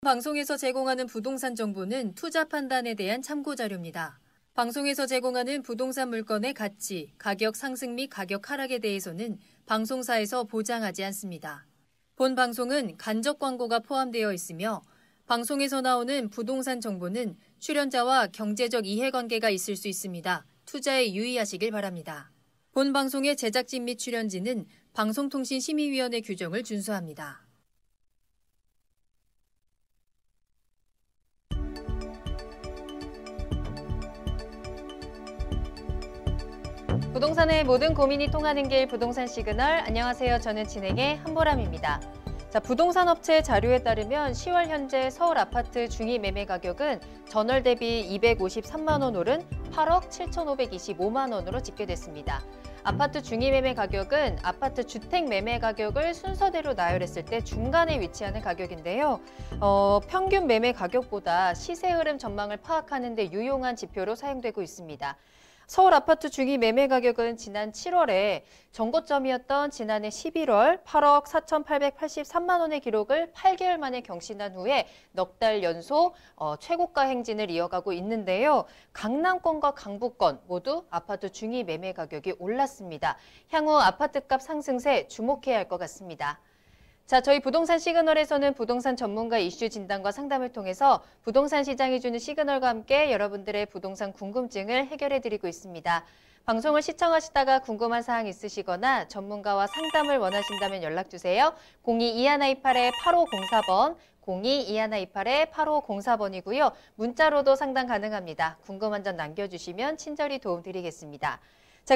방송에서 제공하는 부동산 정보는 투자 판단에 대한 참고 자료입니다. 방송에서 제공하는 부동산 물건의 가치, 가격 상승 및 가격 하락에 대해서는 방송사에서 보장하지 않습니다. 본 방송은 간접 광고가 포함되어 있으며 방송에서 나오는 부동산 정보는 출연자와 경제적 이해관계가 있을 수 있습니다. 투자에 유의하시길 바랍니다. 본 방송의 제작진 및 출연진은 방송통신심의위원회 규정을 준수합니다. 부동산의 모든 고민이 통하는 길 부동산 시그널. 안녕하세요. 저는 진행의 한보람입니다. 부동산 업체 자료에 따르면 10월 현재 서울 아파트 중위 매매 가격은 전월 대비 253만 원 오른 8억 7,525만 원으로 집계됐습니다. 아파트 중위 매매 가격은 아파트 주택 매매 가격을 순서대로 나열했을 때 중간에 위치하는 가격인데요. 평균 매매 가격보다 시세 흐름 전망을 파악하는 데 유용한 지표로 사용되고 있습니다. 서울 아파트 중위 매매 가격은 지난 7월에 전고점이었던 지난해 11월 8억 4,883만 원의 기록을 8개월 만에 경신한 후에 넉 달 연속 최고가 행진을 이어가고 있는데요. 강남권과 강북권 모두 아파트 중위 매매 가격이 올랐습니다. 향후 아파트값 상승세 주목해야 할 것 같습니다. 저희 부동산 시그널에서는 부동산 전문가 이슈 진단과 상담을 통해서 부동산 시장이 주는 시그널과 함께 여러분들의 부동산 궁금증을 해결해드리고 있습니다. 방송을 시청하시다가 궁금한 사항 있으시거나 전문가와 상담을 원하신다면 연락주세요. 02-2128-8504번, 02-2128-8504번이고요. 문자로도 상담 가능합니다. 궁금한 점 남겨주시면 친절히 도움드리겠습니다.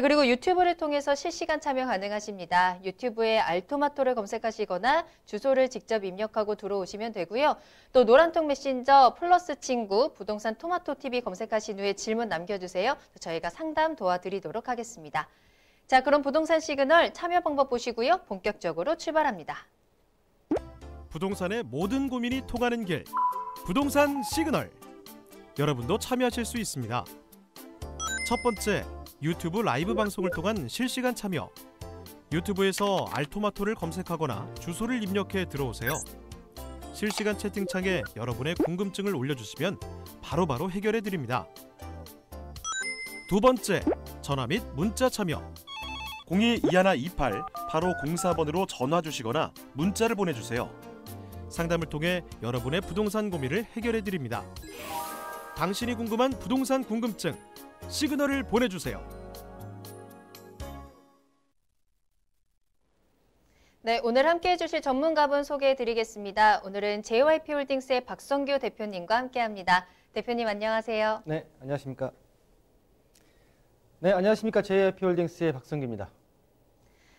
그리고 유튜브를 통해서 실시간 참여 가능하십니다. 유튜브에 알토마토를 검색하시거나 주소를 직접 입력하고 들어오시면 되고요. 또 노란통 메신저 플러스 친구 부동산 토마토TV 검색하신 후에 질문 남겨주세요. 저희가 상담 도와드리도록 하겠습니다. 그럼 부동산 시그널 참여 방법 보시고요. 본격적으로 출발합니다. 부동산의 모든 고민이 통하는 길, 부동산 시그널. 여러분도 참여하실 수 있습니다. 첫 번째, 유튜브 라이브 방송을 통한 실시간 참여. 유튜브에서 알토마토를 검색하거나 주소를 입력해 들어오세요. 실시간 채팅창에 여러분의 궁금증을 올려주시면 바로바로 해결해 드립니다. 두 번째, 전화 및 문자 참여. 02-2128-8504번으로 전화 주시거나 문자를 보내주세요. 상담을 통해 여러분의 부동산 고민을 해결해 드립니다. 당신이 궁금한 부동산 궁금증, 시그널을 보내주세요. 네, 오늘 함께해 주실 전문가분 소개해 드리겠습니다. 오늘은 JYP홀딩스의 박성규 대표님과 함께합니다. 대표님 안녕하세요. 네, 안녕하십니까. 네, 안녕하십니까. JYP홀딩스의 박성규입니다.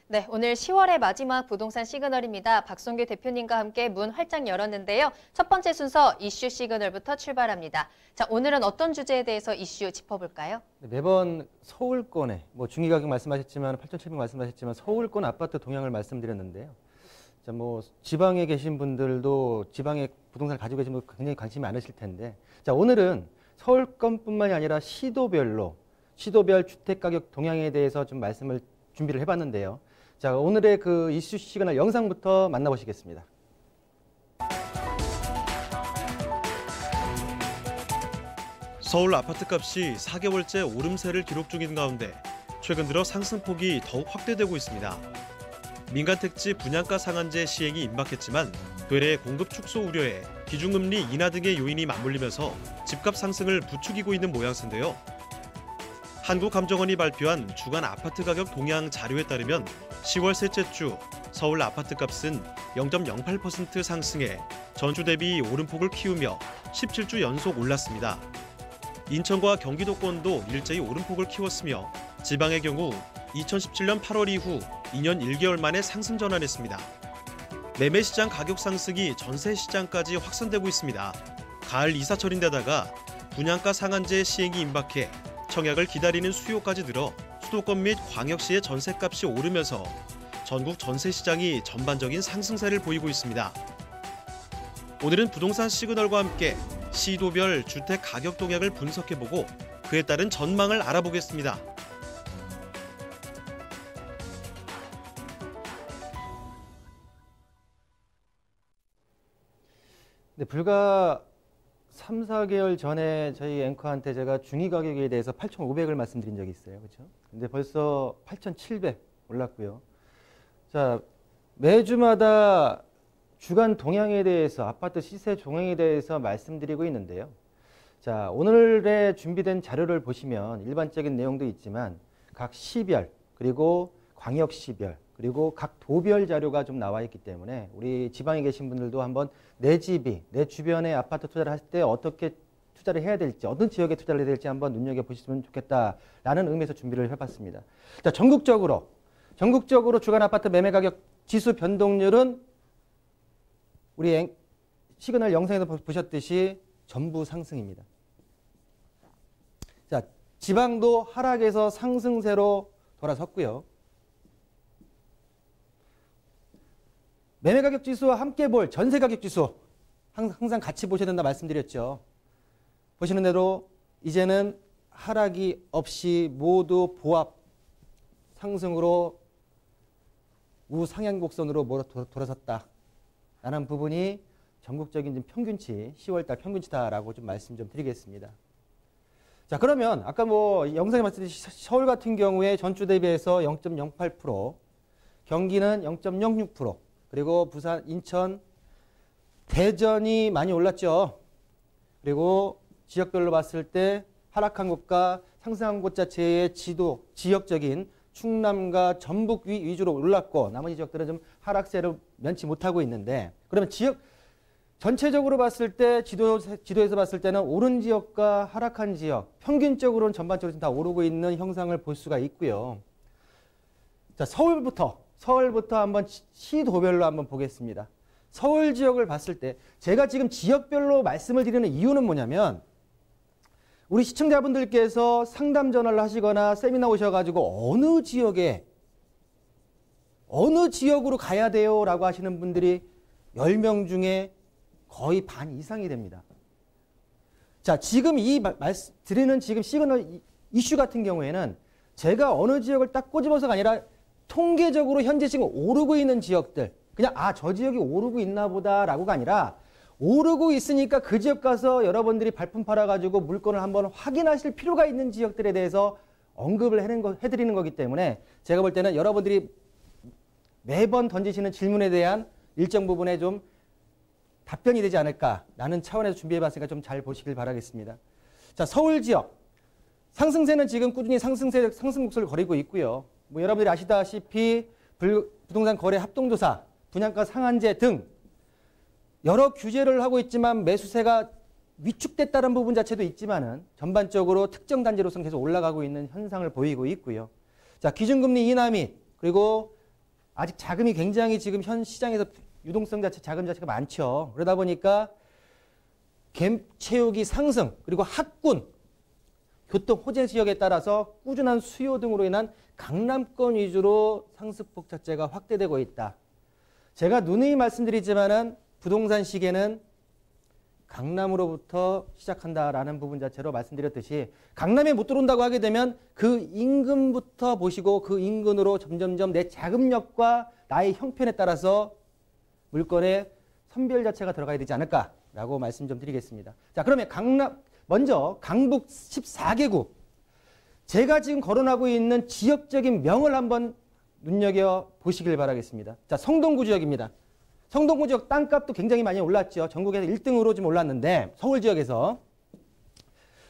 네, 오늘 10월의 마지막 부동산 시그널입니다. 박성규 대표님과 함께 문 활짝 열었는데요. 첫 번째 순서 이슈 시그널부터 출발합니다. 오늘은 어떤 주제에 대해서 이슈 짚어볼까요? 네, 매번 서울권에 중위 가격 말씀하셨지만 8,700 말씀하셨지만 서울권 아파트 동향을 말씀드렸는데요. 지방에 계신 분들도 지방에 부동산을 가지고 계신 분 굉장히 관심이 많으실 텐데, 오늘은 서울권뿐만이 아니라 시도별 주택 가격 동향에 대해서 좀 말씀을 준비를 해봤는데요. 오늘의 그 이슈 시그널 영상부터 만나보시겠습니다. 서울 아파트값이 4개월째 오름세를 기록 중인 가운데 최근 들어 상승폭이 더욱 확대되고 있습니다. 민간택지 분양가 상한제 시행이 임박했지만 되레 공급 축소 우려에 기준금리 인하 등의 요인이 맞물리면서 집값 상승을 부추기고 있는 모양새인데요. 한국감정원이 발표한 주간 아파트 가격 동향 자료에 따르면 10월 셋째 주 서울 아파트값은 0.08% 상승해 전주 대비 오름폭을 키우며 17주 연속 올랐습니다. 인천과 경기도권도 일제히 오름폭을 키웠으며 지방의 경우 2017년 8월 이후 2년 1개월 만에 상승 전환했습니다. 매매시장 가격 상승이 전세시장까지 확산되고 있습니다. 가을 이사철인데다가 분양가 상한제 시행이 임박해 청약을 기다리는 수요까지 늘어 수도권 및 광역시의 전셋값이 오르면서 전국 전세시장이 전반적인 상승세를 보이고 있습니다. 오늘은 부동산 시그널과 함께 시도별 주택 가격 동향을 분석해보고 그에 따른 전망을 알아보겠습니다. 네, 불과 3, 4개월 전에 저희 앵커한테 제가 중위 가격에 대해서 8,500을 말씀드린 적이 있어요. 그렇죠? 근데 벌써 8,700 올랐고요. 자, 매주마다 주간 동향에 대해서 아파트 시세 종행에 대해서 말씀드리고 있는데요. 자, 오늘의 준비된 자료를 보시면 일반적인 내용도 있지만 각 시별 그리고 광역시별 그리고 각 도별 자료가 좀 나와 있기 때문에 우리 지방에 계신 분들도 한번 내 집이 내 주변에 아파트 투자를 하실 때 어떻게 투자를 해야 될지 어떤 지역에 투자를 해야 될지 한번 눈여겨보시면 좋겠다라는 의미에서 준비를 해봤습니다. 자, 전국적으로 주간 아파트 매매 가격 지수 변동률은 우리 시그널 영상에서 보셨듯이 전부 상승입니다. 자, 지방도 하락에서 상승세로 돌아섰고요. 매매가격 지수와 함께 볼 전세가격 지수 항상 같이 보셔야 된다 말씀드렸죠. 보시는 대로 이제는 하락이 없이 모두 보합 상승으로 우상향 곡선으로 돌아섰다. 라는 부분이 전국적인 평균치 10월달 평균치다라고 좀 말씀 좀 드리겠습니다. 자, 그러면 아까 뭐 영상에 말씀드렸듯이 서울 같은 경우에 전주 대비해서 0.08%, 경기는 0.06%, 그리고 부산, 인천, 대전이 많이 올랐죠. 그리고 지역별로 봤을 때 하락한 곳과 상승한 곳 자체의 지역적인 충남과 전북 위주로 올랐고 나머지 지역들은 좀 하락세를 면치 못하고 있는데 그러면 지역 전체적으로 봤을 때 지도에서 봤을 때는 오른 지역과 하락한 지역 평균적으로는 전반적으로 다 오르고 있는 형상을 볼 수가 있고요. 자, 서울부터 한번 시도별로 한번 보겠습니다. 서울 지역을 봤을 때 제가 지금 지역별로 말씀을 드리는 이유는 뭐냐면 우리 시청자분들께서 상담 전화를 하시거나 세미나 오셔가지고 어느 지역으로 가야 돼요 라고 하시는 분들이 10명 중에 거의 반 이상이 됩니다. 자, 지금 드리는 지금 시그널 이슈 같은 경우에는 제가 어느 지역을 딱 꼬집어서가 아니라 통계적으로 현재 지금 오르고 있는 지역들 그냥 저 지역이 오르고 있나 보다라고가 아니라 오르고 있으니까 그 지역 가서 여러분들이 발품 팔아가지고 물건을 한번 확인하실 필요가 있는 지역들에 대해서 언급을 해드리는 거기 때문에 제가 볼 때는 여러분들이 매번 던지시는 질문에 대한 일정 부분에 좀 답변이 되지 않을까라는 차원에서 준비해봤으니까 좀 잘 보시길 바라겠습니다. 자, 서울 지역 상승세는 지금 꾸준히 상승 곡선을 거리고 있고요. 뭐 여러분들이 아시다시피 부동산 거래 합동조사, 분양가 상한제 등 여러 규제를 하고 있지만 매수세가 위축됐다는 부분 자체도 있지만은 전반적으로 특정 단지로서는 계속 올라가고 있는 현상을 보이고 있고요. 자, 기준금리 인하 및 그리고 아직 자금이 굉장히 지금 현 시장에서 유동성 자금 자체가 많죠. 그러다 보니까 갭 채우기 상승 그리고 학군, 교통 호재 지역에 따라서 꾸준한 수요 등으로 인한 강남권 위주로 상승폭 자체가 확대되고 있다. 제가 누누이 말씀드리지만은 부동산 시계는 강남으로부터 시작한다라는 부분 자체로 말씀드렸듯이 강남에 못 들어온다고 하게 되면 그 인근부터 보시고 그 인근으로 점점점 내 자금력과 나의 형편에 따라서 물건의 선별 자체가 들어가야 되지 않을까라고 말씀 좀 드리겠습니다. 자, 그러면 먼저 강북 14개구 제가 지금 거론하고 있는 지역적인 명을 한번 눈여겨보시길 바라겠습니다. 자, 성동구 지역입니다. 성동구 지역 땅값도 굉장히 많이 올랐죠. 전국에서 1등으로 좀 올랐는데 서울 지역에서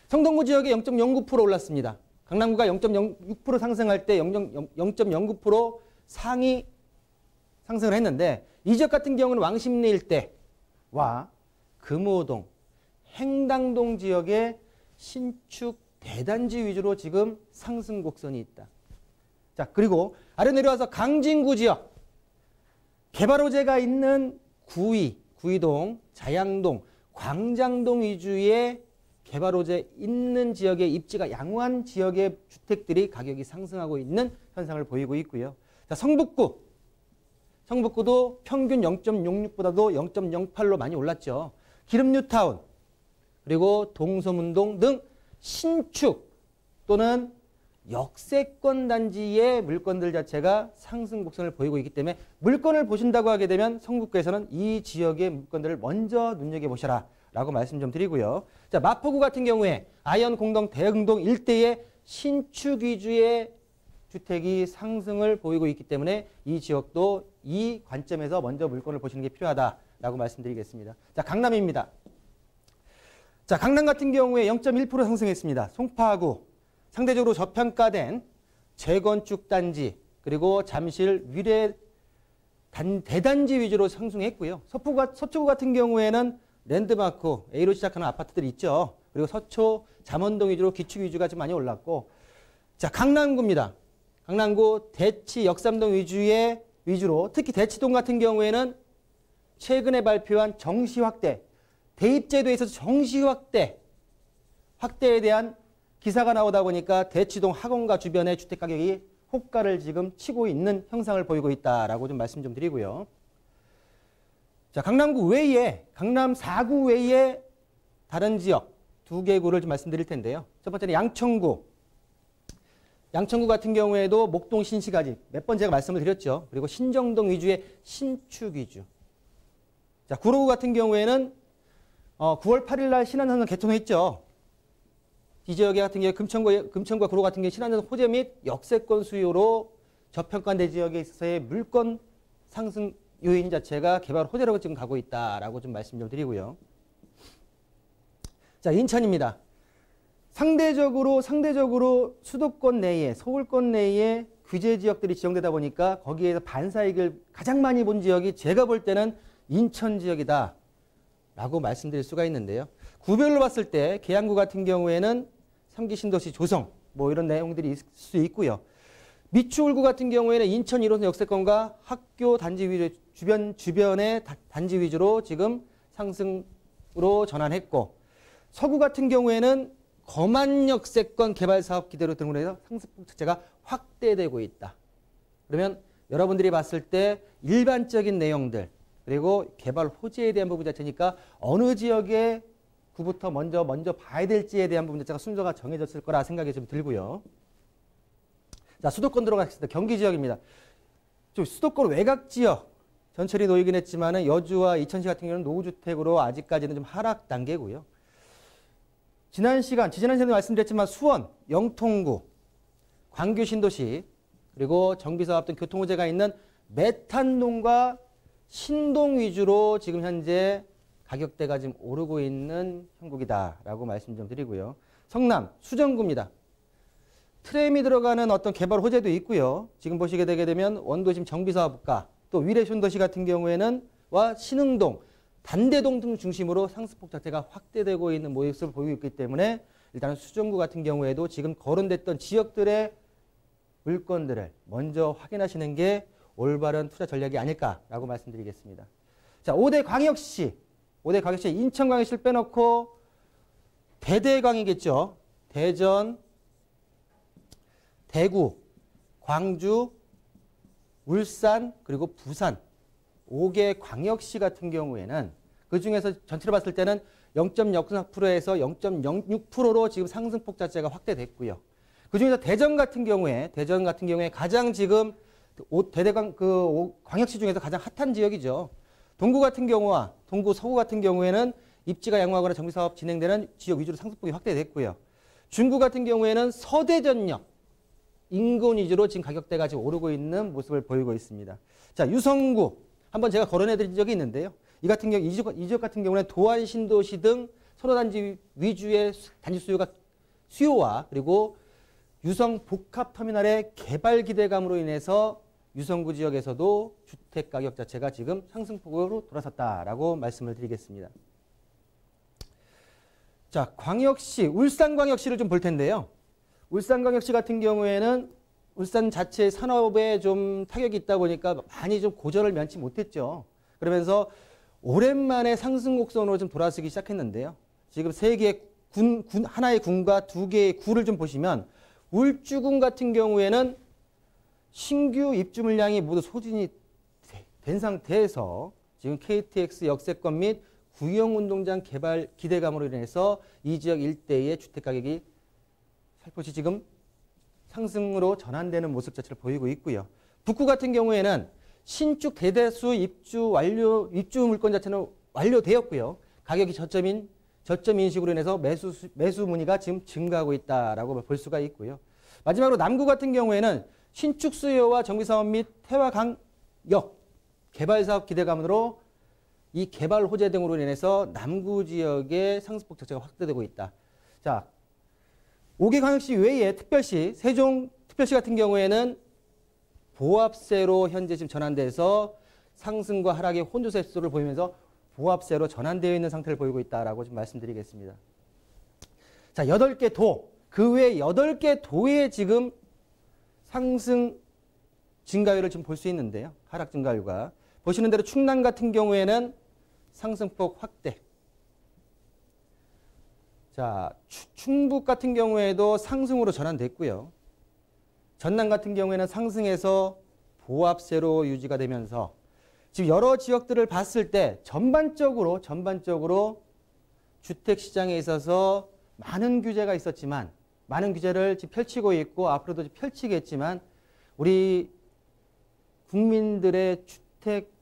성동구 지역에 0.09% 올랐습니다. 강남구가 0.06% 상승할 때 0.09% 상위 상승을 했는데 이 지역 같은 경우는 왕십리 일대와 금호동, 행당동 지역의 신축 대단지 위주로 지금 상승 곡선이 있다. 자, 그리고 아래 내려와서 강진구 지역 개발 호재가 있는 구의동, 자양동, 광장동 위주의 개발 호재 있는 지역의 입지가 양호한 지역의 주택들이 가격이 상승하고 있는 현상을 보이고 있고요. 자, 성북구도 평균 0.06보다도 0.08로 많이 올랐죠. 기름뉴타운, 그리고 동서문동 등 신축 또는 역세권 단지의 물건들 자체가 상승 곡선을 보이고 있기 때문에 물건을 보신다고 하게 되면 성북구에서는 이 지역의 물건들을 먼저 눈여겨보셔라 라고 말씀 좀 드리고요. 자, 마포구 같은 경우에 아현 공동 대흥동 일대의 신축 위주의 주택이 상승을 보이고 있기 때문에 이 지역도 이 관점에서 먼저 물건을 보시는 게 필요하다라고 말씀드리겠습니다. 자, 강남입니다. 자, 강남 같은 경우에 0.1% 상승했습니다. 송파구 상대적으로 저평가된 재건축 단지 그리고 잠실 위례 대단지 위주로 상승했고요. 서초구 같은 경우에는 랜드마크 A로 시작하는 아파트들이 있죠. 그리고 서초 잠원동 위주로 기축 위주가 좀 많이 올랐고, 자, 강남구입니다. 강남구 대치 역삼동 위주로 특히 대치동 같은 경우에는 최근에 발표한 정시 확대, 대입제도에 있어서 정시 확대에 대한 기사가 나오다 보니까 대치동 학원가 주변의 주택 가격이 호가를 지금 치고 있는 형상을 보이고 있다라고 좀 말씀 좀 드리고요. 자, 강남구 외에 강남 4구 외에 다른 지역 두 개 구를 좀 말씀드릴 텐데요. 첫 번째는 양천구 같은 경우에도 목동 신시가지 몇 번 제가 말씀을 드렸죠. 그리고 신정동 위주의 신축 위주. 자, 구로구 같은 경우에는 9월 8일 날 신안산성 개통했죠. 이 지역에 같은 경우에 금천과 구로 같은 경우에 신안산성 호재 및 역세권 수요로 저평가된 지역에 있어서의 물건 상승 요인 자체가 개발 호재로 지금 가고 있다라고 좀 말씀 좀 드리고요. 자, 인천입니다. 상대적으로 수도권 내에 서울권 내에 규제 지역들이 지정되다 보니까 거기에서 반사이익을 가장 많이 본 지역이 제가 볼 때는 인천 지역이다 라고 말씀드릴 수가 있는데요. 구별로 봤을 때 계양구 같은 경우에는 3기 신도시 조성 뭐 이런 내용들이 있을 수 있고요. 미추홀구 같은 경우에는 인천 1호선 역세권과 학교 단지 위주 주변의 단지 위주로 지금 상승으로 전환했고, 서구 같은 경우에는 거만 역세권 개발 사업 기대로 등록해서 상승폭 자체가 확대되고 있다. 그러면 여러분들이 봤을 때 일반적인 내용들 그리고 개발 호재에 대한 부분 자체니까 어느 지역에 구부터 먼저 봐야 될지에 대한 부분 자체가 순서가 정해졌을 거라 생각이 좀 들고요. 자, 수도권 들어가겠습니다. 경기 지역입니다. 좀 수도권 외곽 지역 전철이 놓이긴 했지만은 여주와 이천시 같은 경우는 노후주택으로 아직까지는 좀 하락 단계고요. 지지난 시간에 말씀드렸지만 수원, 영통구, 광교 신도시 그리고 정비사업 등 교통호재가 있는 메탄동과 신동 위주로 지금 현재 가격대가 지금 오르고 있는 형국이다라고 말씀 좀 드리고요. 성남, 수정구입니다. 트램이 들어가는 어떤 개발 호재도 있고요. 지금 보시게 되게 되면 원도심 정비사업가 또 위례 신도시 같은 경우에는 신흥동, 단대동 등 중심으로 상승폭 자체가 확대되고 있는 모습을 보이고 있기 때문에 일단은 수정구 같은 경우에도 지금 거론됐던 지역들의 물건들을 먼저 확인하시는 게 올바른 투자 전략이 아닐까라고 말씀드리겠습니다. 자, 5대 광역시 인천광역시를 빼놓고 대대광이겠죠. 대전, 대구, 광주, 울산 그리고 부산 5개 광역시 같은 경우에는 그중에서 전체로 봤을 때는 0.06%에서 0.06%로 지금 상승폭 자체가 확대됐고요. 그중에서 대전 같은 경우에 가장 지금 광역시 중에서 가장 핫한 지역이죠. 동구 같은 경우와 동구 서구 같은 경우에는 입지가 양호하거나 정비사업 진행되는 지역 위주로 상승폭이 확대됐고요. 중구 같은 경우에는 서대전역 인근 위주로 지금 가격대가 지금 오르고 있는 모습을 보이고 있습니다. 자, 유성구 한번 제가 거론해드린 적이 있는데요. 이 지역 같은 경우는 도안 신도시 등 선호단지 위주의 단지 수요와 그리고 유성 복합터미널의 개발 기대감으로 인해서 유성구 지역에서도 주택 가격 자체가 지금 상승폭으로 돌아섰다라고 말씀을 드리겠습니다. 자, 울산광역시를 좀 볼 텐데요. 울산광역시 같은 경우에는 울산 자체 산업에 좀 타격이 있다 보니까 많이 좀 고전을 면치 못했죠. 그러면서 오랜만에 상승 곡선으로 좀 돌아서기 시작했는데요. 지금 하나의 군과 두 개의 구를 좀 보시면 울주군 같은 경우에는 신규 입주 물량이 모두 소진이 된 상태에서 지금 KTX 역세권 및 구형운동장 개발 기대감으로 인해서 이 지역 일대의 주택 가격이 살포시 지금 상승으로 전환되는 모습 자체를 보이고 있고요. 북구 같은 경우에는 신축 대다수 입주 물건 자체는 완료되었고요. 가격이 저점 인식으로 인해서 매수 문의가 지금 증가하고 있다라고 볼 수가 있고요. 마지막으로 남구 같은 경우에는 신축 수요와 정비 사업 및 태화강역 개발 사업 기대감으로 이 개발 호재 등으로 인해서 남구 지역의 상승폭 자체가 확대되고 있다. 자, 5개 광역시 외에 특별시, 세종 특별시 같은 경우에는 보합세로 현재 지금 전환돼서 상승과 하락의 혼조세수를 보이면서 보합세로 전환되어 있는 상태를 보이고 있다라고 좀 말씀드리겠습니다. 자, 8개 도, 그 외 8개 도의 지금 상승 증가율을 좀 볼 수 있는데요. 하락 증가율과. 보시는 대로 충남 같은 경우에는 상승폭 확대. 자, 충북 같은 경우에도 상승으로 전환됐고요. 전남 같은 경우에는 상승해서 보합세로 유지가 되면서 지금 여러 지역들을 봤을 때 전반적으로 주택시장에 있어서 많은 규제가 있었지만 많은 규제를 지금 펼치고 있고 앞으로도 펼치겠지만 우리 국민들의 주택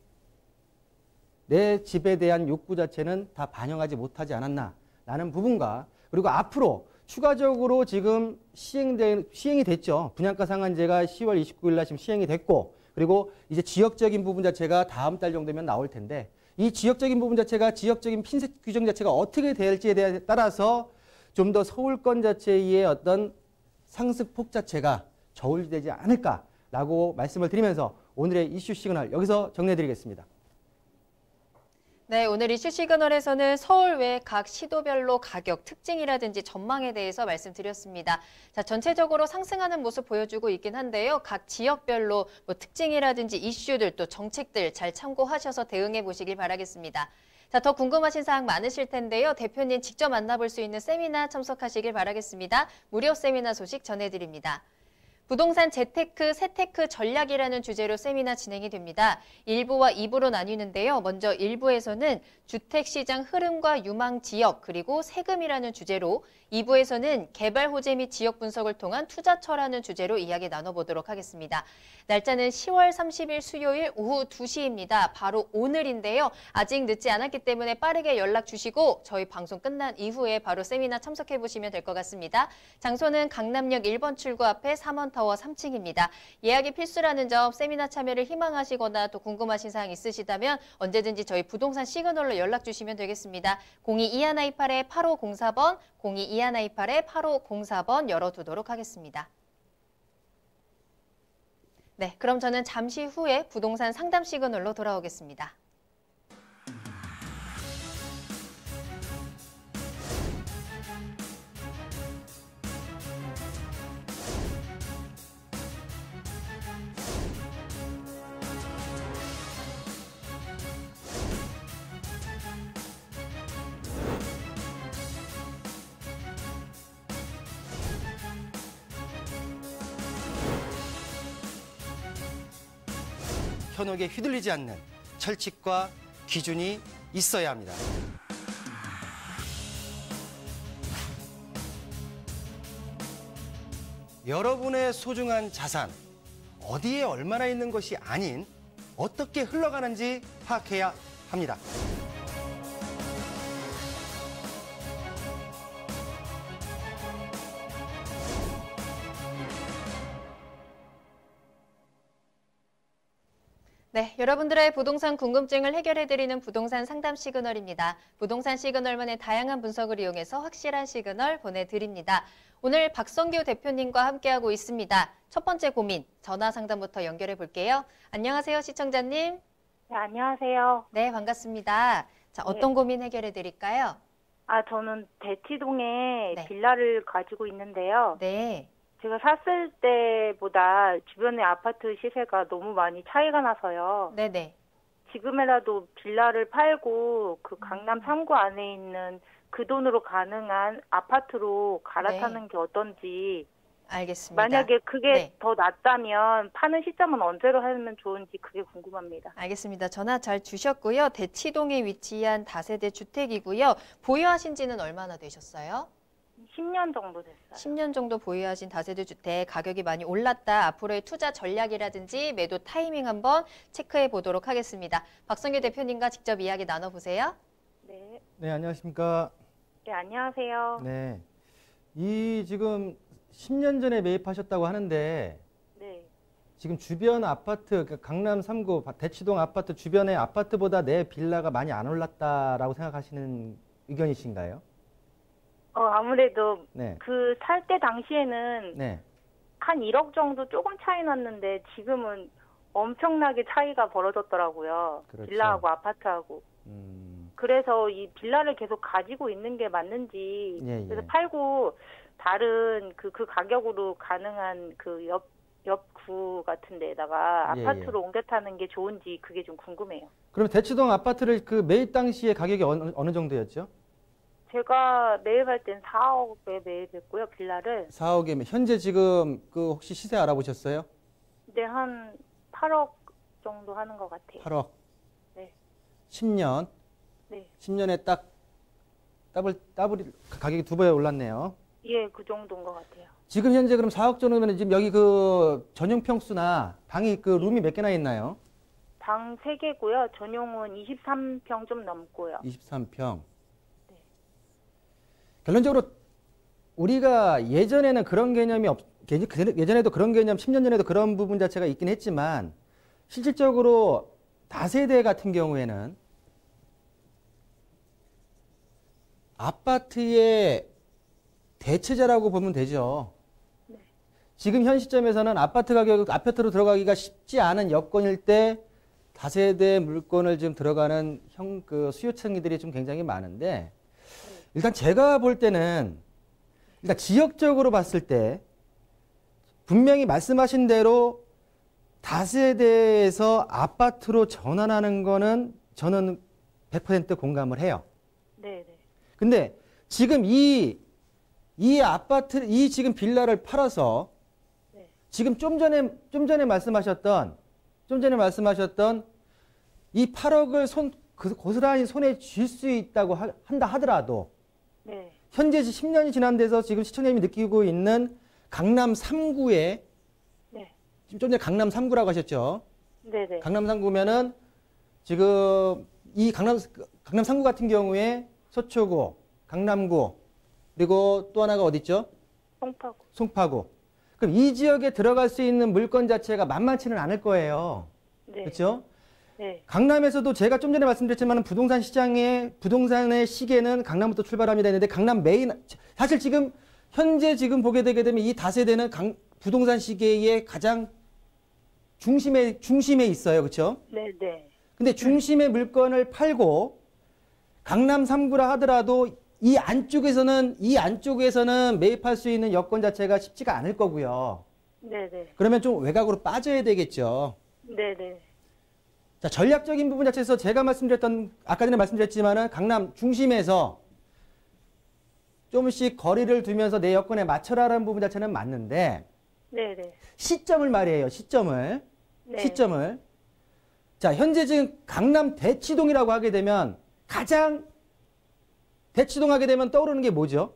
내 집에 대한 욕구 자체는 다 반영하지 못하지 않았나라는 부분과 그리고 앞으로 추가적으로 지금 시행이 됐죠. 분양가 상한제가 10월 29일 날 지금 시행이 됐고 그리고 이제 지역적인 부분 자체가 다음 달 정도면 나올 텐데 이 지역적인 부분 자체가 지역적인 핀셋 규정 자체가 어떻게 될지에 따라서 좀 더 서울권 자체의 어떤 상승폭 자체가 저울되지 않을까라고 말씀을 드리면서 오늘의 이슈 시그널 여기서 정리해드리겠습니다. 네, 오늘 이슈 시그널에서는 서울 외 각 시도별로 가격, 특징이라든지 전망에 대해서 말씀드렸습니다. 자, 전체적으로 상승하는 모습 보여주고 있긴 한데요. 각 지역별로 특징이라든지 이슈들 또 정책들 잘 참고하셔서 대응해 보시길 바라겠습니다. 자, 더 궁금하신 사항 많으실 텐데요. 대표님 직접 만나볼 수 있는 세미나 참석하시길 바라겠습니다. 무료 세미나 소식 전해드립니다. 부동산 재테크, 세테크 전략이라는 주제로 세미나 진행이 됩니다. 1부와 2부로 나뉘는데요. 먼저 1부에서는 주택시장 흐름과 유망 지역 그리고 세금이라는 주제로 2부에서는 개발 호재 및 지역 분석을 통한 투자처라는 주제로 이야기 나눠보도록 하겠습니다. 날짜는 10월 30일 수요일 오후 2시입니다. 바로 오늘인데요. 아직 늦지 않았기 때문에 빠르게 연락 주시고 저희 방송 끝난 이후에 바로 세미나 참석해 보시면 될 것 같습니다. 장소는 강남역 1번 출구 앞에 3원타워 3층입니다. 예약이 필수라는 점 세미나 참여를 희망하시거나 또 궁금하신 사항 있으시다면 언제든지 저희 부동산 시그널로 연락 주시면 되겠습니다. 022128-8504번, 022128-8504번 열어두도록 하겠습니다. 네, 그럼 저는 잠시 후에 부동산 상담 시그널로 돌아오겠습니다. 현혹에 휘둘리지 않는 철칙과 기준이 있어야 합니다. 여러분의 소중한 자산, 어디에 얼마나 있는 것이 아닌 어떻게 흘러가는지 파악해야 합니다. 네, 여러분들의 부동산 궁금증을 해결해드리는 부동산 상담 시그널입니다. 부동산 시그널만의 다양한 분석을 이용해서 확실한 시그널 보내드립니다. 오늘 박성규 대표님과 함께하고 있습니다. 첫 번째 고민, 전화 상담부터 연결해 볼게요. 안녕하세요, 시청자님. 네, 안녕하세요. 네, 반갑습니다. 자, 어떤 고민 해결해 드릴까요? 저는 대치동에 네. 빌라를 가지고 있는데요. 네. 제가 샀을 때보다 주변의 아파트 시세가 너무 많이 차이가 나서요. 네네. 지금이라도 빌라를 팔고 그 강남 3구 안에 있는 그 돈으로 가능한 아파트로 갈아타는 게 어떤지. 알겠습니다. 만약에 그게 네. 더 낫다면 파는 시점은 언제로 하면 좋은지 그게 궁금합니다. 알겠습니다. 전화 잘 주셨고요. 대치동에 위치한 다세대 주택이고요. 보유하신 지는 얼마나 되셨어요? 10년 정도 됐어요. 10년 정도 보유하신 다세대 주택 가격이 많이 올랐다. 앞으로의 투자 전략이라든지 매도 타이밍 한번 체크해 보도록 하겠습니다. 박성규 대표님과 직접 이야기 나눠보세요. 네. 네, 안녕하십니까? 네, 안녕하세요. 네. 이 지금 10년 전에 매입하셨다고 하는데 네. 지금 주변 아파트, 그러니까 강남 3구 대치동 아파트 주변의 아파트보다 내 빌라가 많이 안 올랐다라고 생각하시는 의견이신가요? 아무래도 네. 그 살 때 당시에는 네. 한 1억 정도 조금 차이 났는데 지금은 엄청나게 차이가 벌어졌더라고요. 그렇죠. 빌라하고 아파트하고. 그래서 이 빌라를 계속 가지고 있는 게 맞는지 예, 예. 그래서 팔고 다른 그 가격으로 가능한 그 옆구 같은 데다가 예, 아파트로 옮겨 타는 게 좋은지 그게 좀 궁금해요. 그럼 대치동 아파트를 그 매입 당시에 가격이 어느 정도였죠? 제가 매입할 땐 4억에 매입했고요, 빌라를. 4억이면 현재 지금 그 혹시 시세 알아보셨어요? 근데 한 8억 정도 하는 것 같아요. 8억. 네. 10년. 네. 10년에 딱 더블 가격이 2배 올랐네요. 예, 그 정도인 것 같아요. 지금 현재 그럼 4억 정도면 지금 여기 그 전용 평수나 방이 그 룸이 몇 개나 있나요? 방 3개고요. 전용은 23평 좀 넘고요. 23평. 네. 결론적으로 우리가 예전에는 그런 개념이 예전에도 그런 개념, 10년 전에도 그런 부분 자체가 있긴 했지만 실질적으로 다세대 같은 경우에는 아파트의 대체자라고 보면 되죠. 네. 지금 현 시점에서는 아파트로 들어가기가 쉽지 않은 여건일 때 다세대 물건을 지금 들어가는 수요층이들이 좀 굉장히 많은데 일단 제가 볼 때는 일단 지역적으로 봤을 때 분명히 말씀하신 대로 다세대에서 아파트로 전환하는 거는 저는 100% 공감을 해요. 네, 네. 근데 지금 이 지금 빌라를 팔아서 네. 지금 좀 전에 말씀하셨던 이 8억을 고스란히 손에 쥘 수 있다고 한다 하더라도 네. 현재 10년이 지난 데서 지금 시청자님이 느끼고 있는 강남 3구에 네. 지금 좀 전에 강남 3구라고 하셨죠? 네, 네. 강남 3구면은 지금 이 강남 3구 같은 경우에 서초구, 강남구, 그리고 또 하나가 어디 있죠? 송파구. 그럼 이 지역에 들어갈 수 있는 물건 자체가 만만치는 않을 거예요. 네. 그렇죠? 네. 강남에서도 제가 좀 전에 말씀드렸지만 부동산의 시계는 강남부터 출발합니다 했는데 강남 사실 지금 현재 지금 보게 되게 되면 이 다세대는 부동산 시계의 가장 중심에 있어요. 그렇죠? 네, 네. 근데 중심의 물건을 팔고 강남 3구라 하더라도 이 안쪽에서는 매입할 수 있는 여건 자체가 쉽지가 않을 거고요. 네, 네. 그러면 좀 외곽으로 빠져야 되겠죠. 네, 네. 자, 전략적인 부분 자체에서 제가 아까 전에 말씀드렸지만은 강남 중심에서 조금씩 거리를 두면서 내 여건에 맞춰라라는 부분 자체는 맞는데 네, 네. 시점을 말이에요. 시점을. 자, 현재 지금 강남 대치동이라고 하게 되면 대치동 하게 되면 떠오르는 게 뭐죠?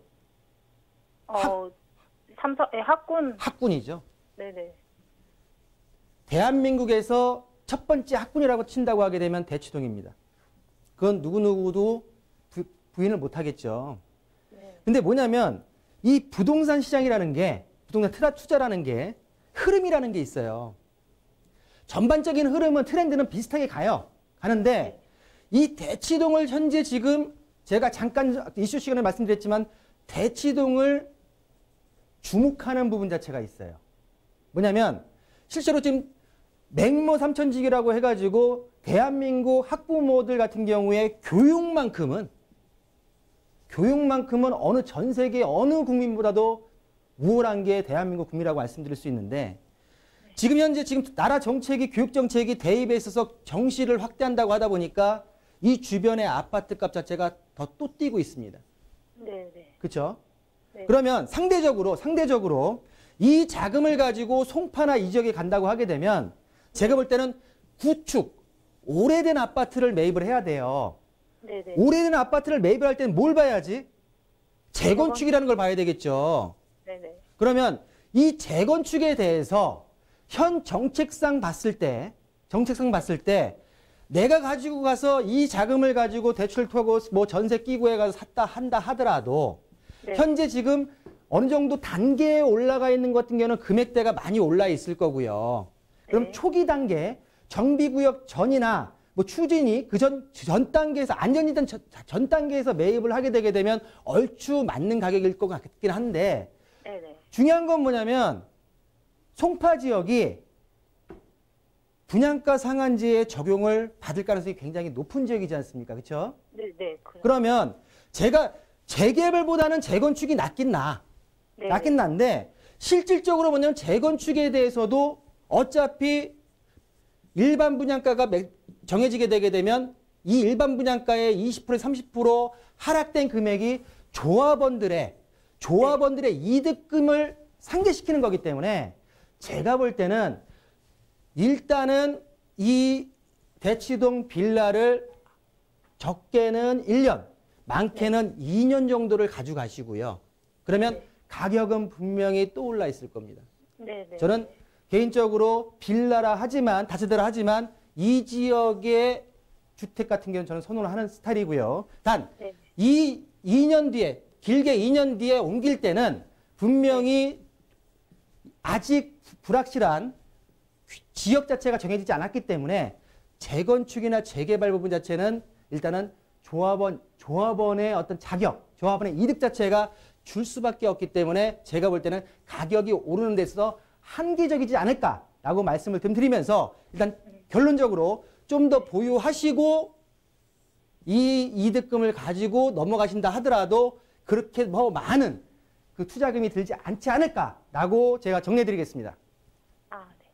학군이죠. 네, 네. 대한민국에서 첫 번째 학군이라고 친다고 하게 되면 대치동입니다. 그건 누구누구도 부인을 못 하겠죠. 네. 근데 뭐냐면 이 부동산 시장이라는 게 부동산 투자라는 게 흐름이라는 게 있어요. 전반적인 흐름은 트렌드는 비슷하게 가는데 이 대치동을 현재 지금 제가 잠깐 이슈 시간에 말씀드렸지만 대치동을 주목하는 부분 자체가 있어요. 뭐냐면 실제로 지금 맹모 삼천지기라고 해가지고 대한민국 학부모들 같은 경우에 교육만큼은 어느 전 세계 어느 국민보다도 우월한 게 대한민국 국민이라고 말씀드릴 수 있는데 지금 현재 나라 정책이 교육 정책이 대입에 있어서 정시를 확대한다고 하다 보니까 이 주변의 아파트 값 자체가 더 또 뛰고 있습니다. 네, 네. 그렇죠? 네. 그러면 상대적으로 이 자금을 가지고 송파나 이 지역에 간다고 하게 되면 제가 볼 때는 구축, 오래된 아파트를 매입을 해야 돼요. 네, 네. 오래된 아파트를 매입을 할 때는 뭘 봐야지? 재건축이라는 걸 봐야 되겠죠. 네네. 그러면 이 재건축에 대해서 현 정책상 봤을 때 내가 가지고 가서 이 자금을 가지고 대출 타고 뭐 전세 끼고 해가지고 샀다 한다 하더라도 네. 현재 지금 어느 정도 단계에 올라가 있는 것 같은 경우는 금액대가 많이 올라 있을 거고요. 그럼 네. 초기 단계 정비구역 전이나 뭐 추진이 그 전 단계에서 안전이든 전 단계에서 매입을 하게 되게 되면 얼추 맞는 가격일 것 같긴 한데 네네. 중요한 건 뭐냐면 송파 지역이 분양가 상한제의 적용을 받을 가능성이 굉장히 높은 지역이지 않습니까? 그렇죠? 네네. 그러면 제가 재개발보다는 재건축이 낫긴 네. 난데 실질적으로 뭐냐면 재건축에 대해서도 어차피 일반 분양가가 정해지게 되게 되면 이 일반 분양가의 20% 30% 하락된 금액이 조합원들의 이득금을 상쇄시키는 거기 때문에 제가 볼 때는 일단은 이 대치동 빌라를 적게는 1년, 많게는 2년 정도를 가져가시고요. 그러면 가격은 분명히 또 올라 있을 겁니다. 네네. 저는 개인적으로 빌라라 하지만 다세대라 하지만 이 지역의 주택 같은 경우는 저는 선호를 하는 스타일이고요. 단 네. 이 2년 뒤에 길게 2년 뒤에 옮길 때는 분명히 아직 불확실한 지역 자체가 정해지지 않았기 때문에 재건축이나 재개발 부분 자체는 일단은 조합원의 어떤 자격, 조합원의 이득 자체가 줄 수밖에 없기 때문에 제가 볼 때는 가격이 오르는 데서 한계적이지 않을까라고 말씀을 좀 드리면서 일단 결론적으로 좀 더 보유하시고 이 이득금을 가지고 넘어가신다 하더라도 그렇게 뭐 많은 그 투자금이 들지 않지 않을까라고 제가 정리해드리겠습니다. 아, 네.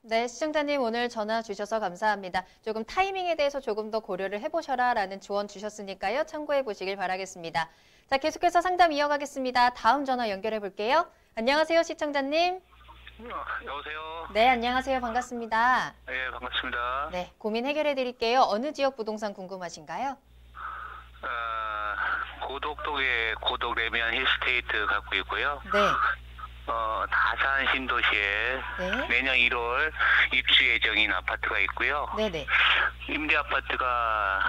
네, 시청자님 오늘 전화 주셔서 감사합니다. 조금 타이밍에 대해서 조금 더 고려를 해보셔라라는 조언 주셨으니까요. 참고해 보시길 바라겠습니다. 자, 계속해서 상담 이어가겠습니다. 다음 전화 연결해 볼게요. 안녕하세요, 시청자님. 여보세요. 네, 안녕하세요. 반갑습니다. 네, 반갑습니다. 네, 고민 해결해 드릴게요. 어느 지역 부동산 궁금하신가요? 고덕동에 고덕 레미안 힐스테이트 갖고 있고요. 네, 다산 신도시에 네, 내년 1월 입주 예정인 아파트가 있고요. 네네. 임대 아파트가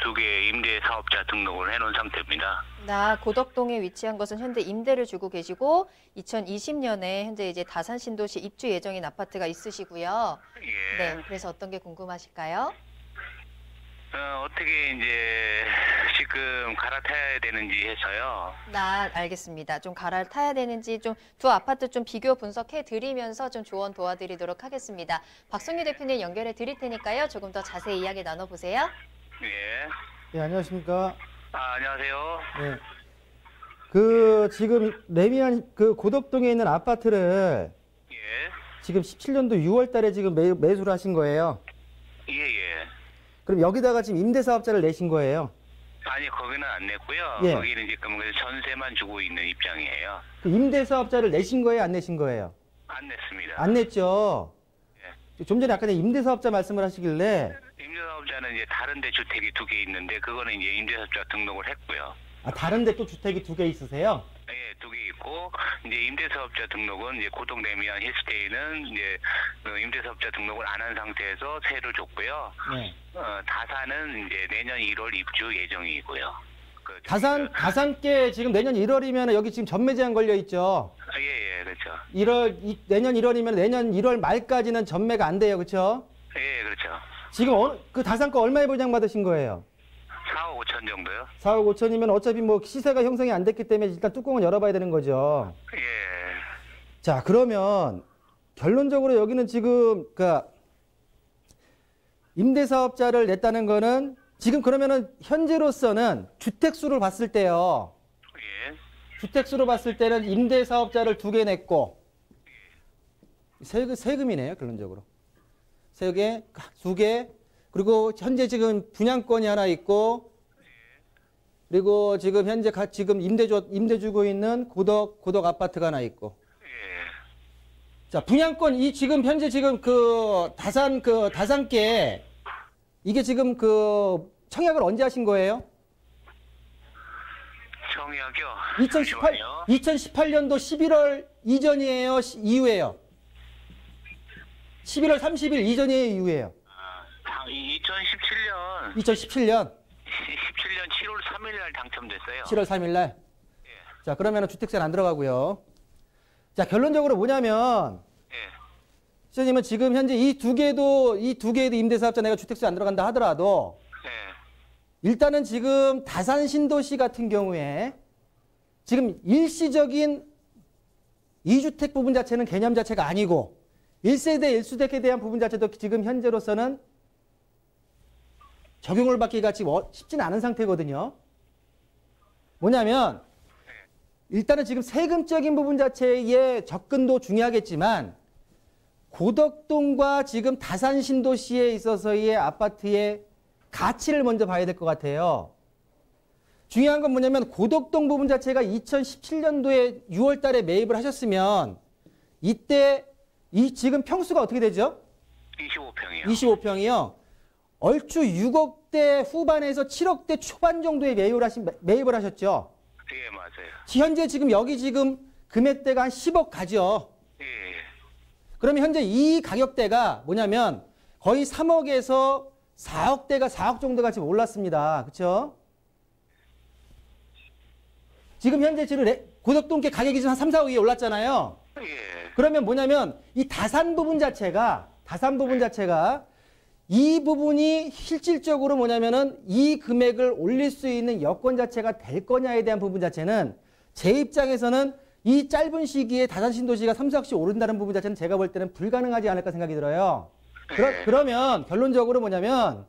2개 임대 사업자 등록을 해놓은 상태입니다. 나 고덕동에 위치한 것은 현재 임대를 주고 계시고 2020년에 현재 이제 다산 신도시 입주 예정인 아파트가 있으시고요. 예. 네, 그래서 어떤 게 궁금하실까요? 어떻게 이제 지금 갈아타야 되는지 해서요. 나 알겠습니다. 좀 갈아타야 되는지 좀 두 아파트 좀 비교 분석해 드리면서 좀 조언 도와드리도록 하겠습니다. 박성규 대표님 연결해 드릴 테니까요. 조금 더 자세히 이야기 나눠보세요. 예. 네, 안녕하십니까. 안녕하세요. 네. 그 지금 레미안 그 고덕동에 있는 아파트를 예. 지금 17년도 6월 달에 지금 매수를 하신 거예요. 예. 그럼 여기다가 지금 임대사업자를 내신 거예요. 아니, 거기는 안 냈고요. 예. 거기는 지금 전세만 주고 있는 입장이에요. 그 임대사업자를 내신 거예요, 안 내신 거예요? 안 냈습니다. 안 냈죠. 좀 전에 아까 임대사업자 말씀을 하시길래 임대사업자는 이제 다른 데 주택이 2개 있는데 그거는 이제 임대사업자 등록을 했고요. 다른데 또 주택이 2개 있으세요? 예, 2개 있고 이제 임대사업자 등록은 이제 고동 레미안 힐스테이는 이제 임대사업자 등록을 안 한 상태에서 세를 줬고요. 네. 다산은 이제 내년 1월 입주 예정이고요. 다산께 지금 내년 1월이면 여기 지금 전매 제한 걸려 있죠. 예, 그렇죠. 내년 1월이면 내년 1월 말까지는 전매가 안 돼요, 그렇죠? 예, 그렇죠. 지금 그 다산 거 얼마에 보장 받으신 거예요? 4억 5천 정도요? 4억 5천이면 어차피 뭐 시세가 형성이 안 됐기 때문에 일단 뚜껑은 열어봐야 되는 거죠. 예. 자, 그러면 결론적으로 여기는 지금 그 임대사업자를 냈다는 거는 지금 그러면은 현재로서는 주택수를 봤을 때요. 예. 주택수로 봤을 때는 임대사업자를 2개 냈고 세금이네요, 결론적으로. 3개, 2개, 그리고 현재 지금 분양권이 하나 있고 그리고 지금 현재 지금 임대 주고 있는 고덕 아파트가 하나 있고. 예. 자, 분양권 지금 현재 지금 다산께 이게 지금 청약을 언제 하신 거예요? 경약이요. 2018년도 11월 이전이에요? 이후에요? 11월 30일 이전이에요? 이후에요? 2017년 2017년 7월 3일 날 당첨됐어요. 7월 3일 날. 자, 그러면 주택세는 안 들어가고요. 자, 결론적으로 뭐냐면 예. 시장님은 지금 현재 이 두 개도 임대사업자 내가 주택세 안 들어간다 하더라도 예. 일단은 지금 다산 신도시 같은 경우에 지금 일시적인 2주택 부분 자체는 개념 자체가 아니고 1세대 1주택에 대한 부분 자체도 지금 현재로서는 적용을 받기가 지금 쉽지는 않은 상태거든요. 뭐냐면 일단은 지금 세금적인 부분 자체의 접근도 중요하겠지만 고덕동과 지금 다산 신도시에 있어서의 아파트의 가치를 먼저 봐야 될 것 같아요. 중요한 건 뭐냐면 고덕동 부분 자체가 2017년도에 6월 달에 매입을 하셨으면 이때 지금 평수가 어떻게 되죠? 25평이요. 25평이요. 얼추 6억대 후반에서 7억대 초반 정도에 매입을 하셨죠. 예, 맞아요. 현재 지금 여기 지금 금액대가 한 10억 가죠. 예. 그러면 현재 이 가격대가 뭐냐면 거의 3억에서 4억 정도가 지금 올랐습니다. 그렇죠? 지금 현재 고덕동계 가격이 지금 한 3, 4억 위에 올랐잖아요. 예. 그러면 뭐냐면 이 다산 부분 자체가 이 부분이 실질적으로 뭐냐면은 이 금액을 올릴 수 있는 여건 자체가 될 거냐에 대한 부분 자체는 제 입장에서는 이 짧은 시기에 다산 신도시가 3, 4억씩 오른다는 부분 자체는 제가 볼 때는 불가능하지 않을까 생각이 들어요. 그러면 결론적으로 뭐냐면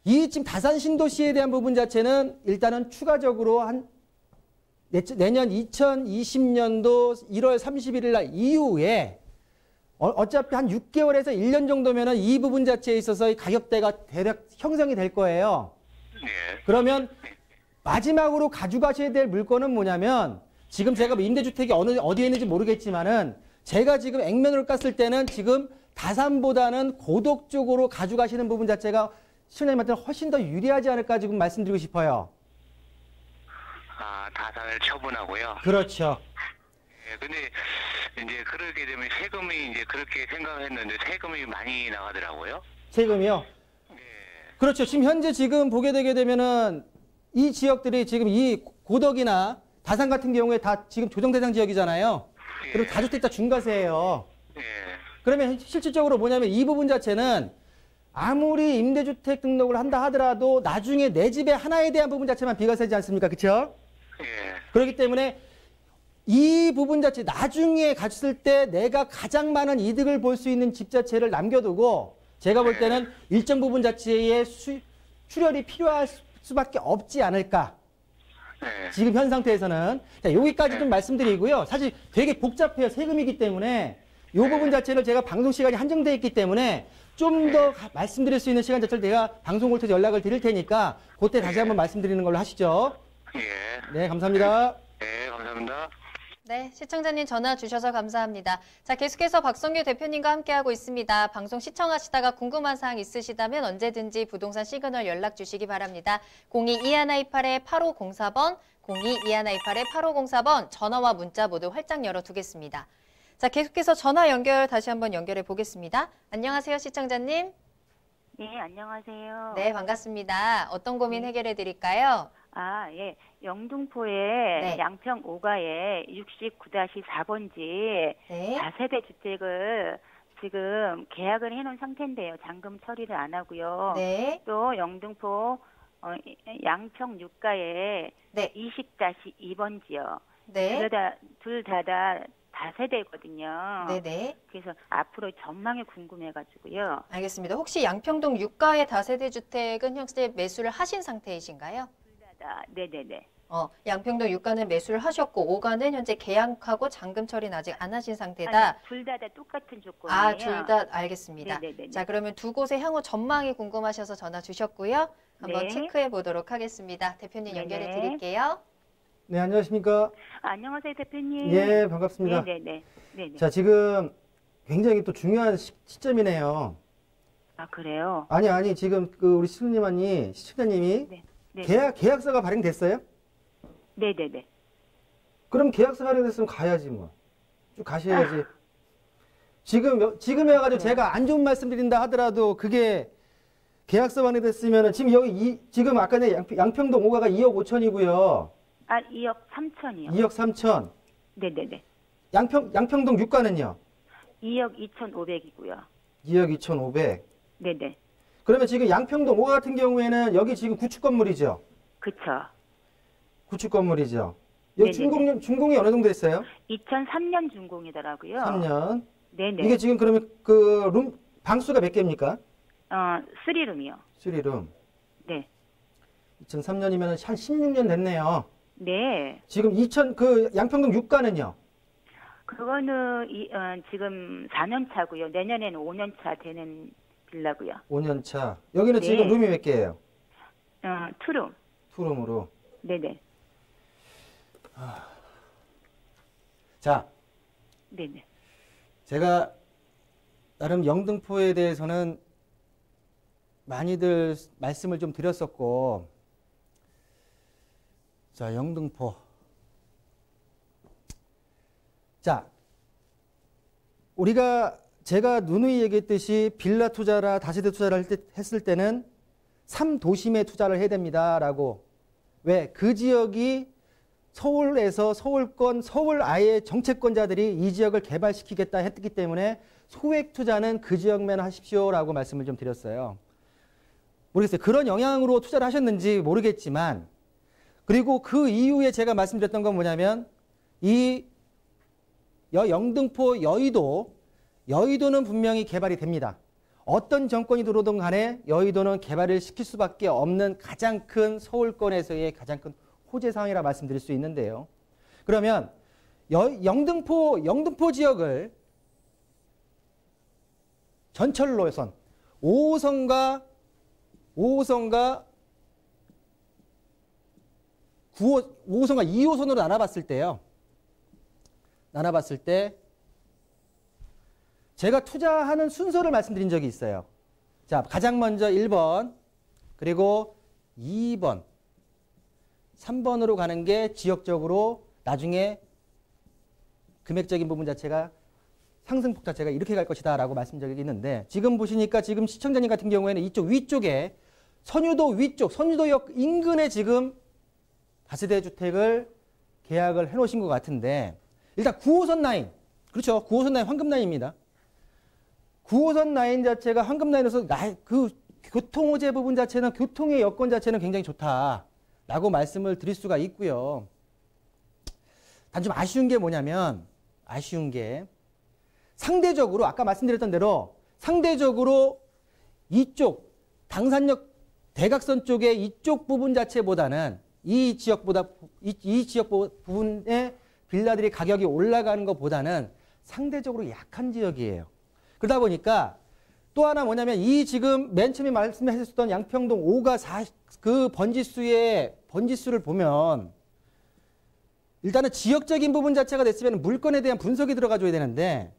이 지금 다산 신도시에 대한 부분 자체는 일단은 추가적으로 한 내년 2020년도 1월 31일 날 이후에 어차피 한 6개월에서 1년 정도면은 이 부분 자체에 있어서 이 가격대가 대략 형성이 될 거예요. 예. 그러면 마지막으로 가져가셔야 될 물건은 뭐냐면 지금 제가 뭐 임대주택이 어디에 있는지 모르겠지만은 제가 지금 액면으로 깠을 때는 지금 다산보다는 고덕 쪽으로 가져가시는 부분 자체가 시청자님한테는 훨씬 더 유리하지 않을까 지금 말씀드리고 싶어요. 아, 다산을 처분하고요. 그렇죠. 예, 근데 이제 그렇게 되면 세금이 이제 그렇게 생각했는데 세금이 많이 나가더라고요. 세금이요? 예. 그렇죠. 지금 현재 지금 보게 되게 되면은 이 지역들이 지금 이 고덕이나 다산 같은 경우에 다 지금 조정 대상 지역이잖아요. 그리고 다주택자 중과세예요. 예. 그러면 실질적으로 뭐냐면 이 부분 자체는 아무리 임대주택 등록을 한다 하더라도 나중에 내 집의 하나에 대한 부분 자체만 비과세지 않습니까? 그렇죠? 예. 그렇기 때문에 이 부분 자체 나중에 갔을 때 내가 가장 많은 이득을 볼 수 있는 집 자체를 남겨두고 제가 볼 때는 일정 부분 자체의 출혈이 필요할 수밖에 없지 않을까. 예. 지금 현 상태에서는. 자, 여기까지 좀 말씀드리고요. 사실 되게 복잡해요. 세금이기 때문에 이 부분 자체를 제가 방송 시간이 한정되어 있기 때문에 좀 더 말씀드릴 수 있는 시간 자체를 제가 방송을 통해서 연락을 드릴 테니까 그때 다시 한번 말씀드리는 걸로 하시죠. 예. 네, 감사합니다. 예, 감사합니다. 네, 시청자님 전화 주셔서 감사합니다. 자, 계속해서 박성규 대표님과 함께하고 있습니다. 방송 시청하시다가 궁금한 사항 있으시다면 언제든지 부동산 시그널 연락 주시기 바랍니다. 02-2128-8504번, 02-2128-8504번 전화와 문자 모두 활짝 열어두겠습니다. 자, 계속해서 전화 연결 다시 한번 연결해 보겠습니다. 안녕하세요, 시청자님. 네, 안녕하세요. 네, 반갑습니다. 어떤 고민 해결해 드릴까요? 아, 예. 영등포에 네. 양평 5가에 69-4번지 네. 4세대 주택을 지금 계약을 해놓은 상태인데요. 잔금 처리를 안 하고요. 네. 또 영등포 양평 6가에 네. 20-2번지요. 네. 둘 다 4세대거든요. 네네. 그래서 앞으로 전망이 궁금해가지고요. 알겠습니다. 혹시 양평동 유가의 다세대 주택은 현재 매수를 하신 상태이신가요? 네네네. 양평동 유가는 매수를 하셨고 5가는 현재 계약하고 잔금 처리는 아직 안 하신 상태다. 둘 다 똑같은 조건이에요. 아, 둘 다 알겠습니다. 네네네. 자, 그러면 두 곳의 향후 전망이 궁금하셔서 전화 주셨고요. 한번 네. 체크해 보도록 하겠습니다. 대표님 네네. 연결해 드릴게요. 네, 안녕하십니까? 안녕하세요, 대표님. 예, 반갑습니다. 네네네. 네네. 자, 지금 굉장히 또 중요한 시점이네요. 아, 그래요? 아니, 지금 우리 시청자님이 네. 네. 계약서가 발행됐어요? 네네네. 그럼 계약서 발행됐으면 가야지 뭐. 쭉 가셔야지. 지금 해가지고 제가 안 좋은 말씀 드린다 하더라도 그게 계약서 발행됐으면 지금 여기 지금 아까 내 양평동 5가가 2억 5천이고요. 아, 2억 3천이요. 2억 3천. 네네네. 양평동 6가는요? 2억 2,500이고요. 2억 2,500. 네네. 그러면 지금 양평동 5가 같은 경우에는 여기 지금 구축 건물이죠? 그쵸. 구축 건물이죠? 여기 준공이 어느 정도 됐어요? 2003년 준공이더라고요. 3년. 네네. 이게 지금 그러면 방수가 몇 개입니까? 3룸이요. 3룸. 네. 2003년이면 한 16년 됐네요. 네. 지금 양평동 6가는요? 그거는 지금 4년 차고요. 내년에는 5년 차 되는 빌라고요. 5년 차. 여기는 네. 지금 룸이 몇 개예요? 투룸. 투룸으로. 네네. 자, 네네. 제가 나름 영등포에 대해서는 많이들 말씀을 좀 드렸었고, 자, 영등포. 자, 제가 누누이 얘기했듯이 빌라 투자라 다세대 투자를 했을 때는 3도심에 투자를 해야 됩니다라고. 왜? 그 지역이 서울에서 서울권, 서울 아예 정책권자들이 이 지역을 개발시키겠다 했기 때문에 소액 투자는 그 지역만 하십시오라고 말씀을 좀 드렸어요. 모르겠어요. 그런 영향으로 투자를 하셨는지 모르겠지만, 그리고 그 이후에 제가 말씀드렸던 건 뭐냐면 이 영등포 여의도는 분명히 개발이 됩니다. 어떤 정권이 들어오든 간에 여의도는 개발을 시킬 수밖에 없는 가장 큰 서울권에서의 가장 큰 호재 상황이라 말씀드릴 수 있는데요. 그러면 영등포 지역을 전철노선 5호선과 2호선으로 나눠봤을 때 제가 투자하는 순서를 말씀드린 적이 있어요. 자, 가장 먼저 1번, 그리고 2번, 3번으로 가는 게 지역적으로 나중에 금액적인 부분 자체가 상승폭 자체가 이렇게 갈 것이다 라고 말씀드린 적이 있는데, 지금 보시니까 지금 시청자님 같은 경우에는 이쪽 위쪽에 선유도역 인근에 지금 다세대 주택을 계약을 해놓으신 것 같은데, 일단 9호선 라인, 그렇죠. 9호선 라인 황금 라인입니다. 9호선 라인 자체가 황금 라인으로서 그 교통 호재 부분 자체는, 교통의 여건 자체는 굉장히 좋다라고 말씀을 드릴 수가 있고요. 단 좀 아쉬운 게 뭐냐면, 상대적으로 아까 말씀드렸던 대로 상대적으로 이쪽 당산역 대각선 쪽의 이쪽 부분 자체보다는 이 지역 부분의 빌라들이 가격이 올라가는 것보다는 상대적으로 약한 지역이에요. 그러다 보니까 또 하나 뭐냐면, 이 지금 맨 처음에 말씀하셨던 양평동 5가 그 번지수를 보면 일단은 지역적인 부분 자체가 됐으면 물건에 대한 분석이 들어가줘야 되는데,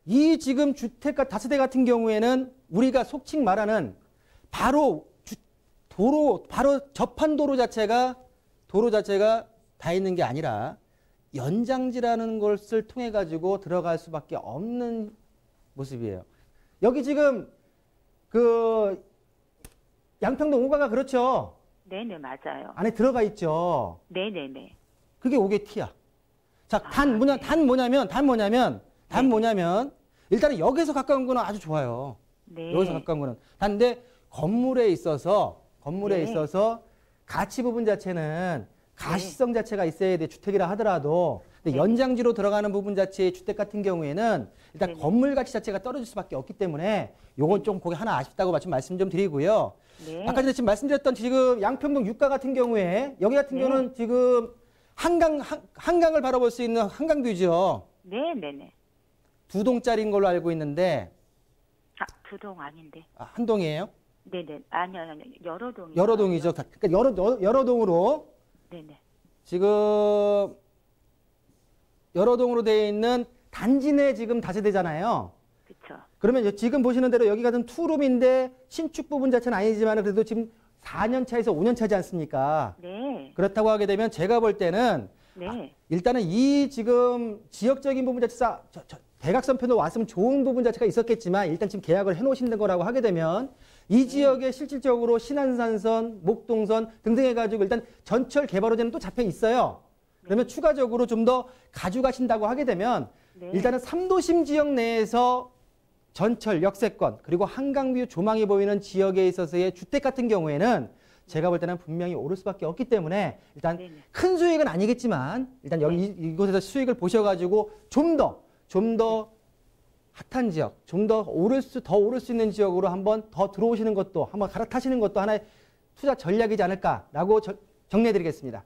이 지금 주택가 다세대 같은 경우에는 우리가 속칭 말하는 바로 접한 도로 자체가 다 있는 게 아니라 연장지라는 것을 통해 가지고 들어갈 수밖에 없는 모습이에요. 여기 지금 그 양평동 5가가 그렇죠? 네네, 맞아요. 안에 들어가 있죠. 네네네. 그게 5개 T야. 자, 단 뭐냐면 일단은 역에서 가까운 거는 아주 좋아요. 네. 여기서 가까운 거는. 단데 건물에 있어서 가치 부분 자체는 가시성 자체가 있어야 돼. 주택이라 하더라도. 근데 연장지로 들어가는 부분 자체의 주택 같은 경우에는 일단 건물 가치 자체가 떨어질 수밖에 없기 때문에 요건 좀 그게 하나 아쉽다고 말씀 좀 드리고요. 네. 아까 전에 지금 말씀드렸던 지금 양평동 6가 같은 경우에 여기 같은 경우는 지금 한강을 바라볼 수 있는 한강뷰죠. 네네네. 2동짜리인 걸로 알고 있는데. 아, 2동 아닌데. 한 동이에요? 네네. 아니요. 여러 동이요. 여러 동이죠. 그러니까 여러 동으로. 네네. 지금 여러 동으로 되어 있는 단지 내 지금 다세대잖아요. 그쵸. 그러면 지금 보시는 대로 여기가 좀 투룸인데 신축 부분 자체는 아니지만 그래도 지금 4년 차에서 5년 차지 않습니까? 네. 그렇다고 하게 되면 제가 볼 때는 네. 일단은 이 지금 지역적인 부분 자체가 대각선편으로 왔으면 좋은 부분 자체가 있었겠지만 일단 지금 계약을 해놓으신 거라고 하게 되면 이 지역에 실질적으로 신안산선, 목동선 등등 해가지고 일단 전철 개발 호재는 또 잡혀 있어요. 그러면 추가적으로 좀 더 가져가신다고 하게 되면 네. 일단은 3도심 지역 내에서 전철, 역세권 그리고 한강뷰 조망이 보이는 지역에 있어서의 주택 같은 경우에는 제가 볼 때는 분명히 오를 수밖에 없기 때문에 일단 네네. 큰 수익은 아니겠지만 일단 여기 이곳에서 수익을 보셔가지고 좀 더 핫한 지역, 좀 더 오를 수 있는 지역으로 한번 더 들어오시는 것도 한번 갈아타시는 것도 하나의 투자 전략이지 않을까라고 정리해드리겠습니다.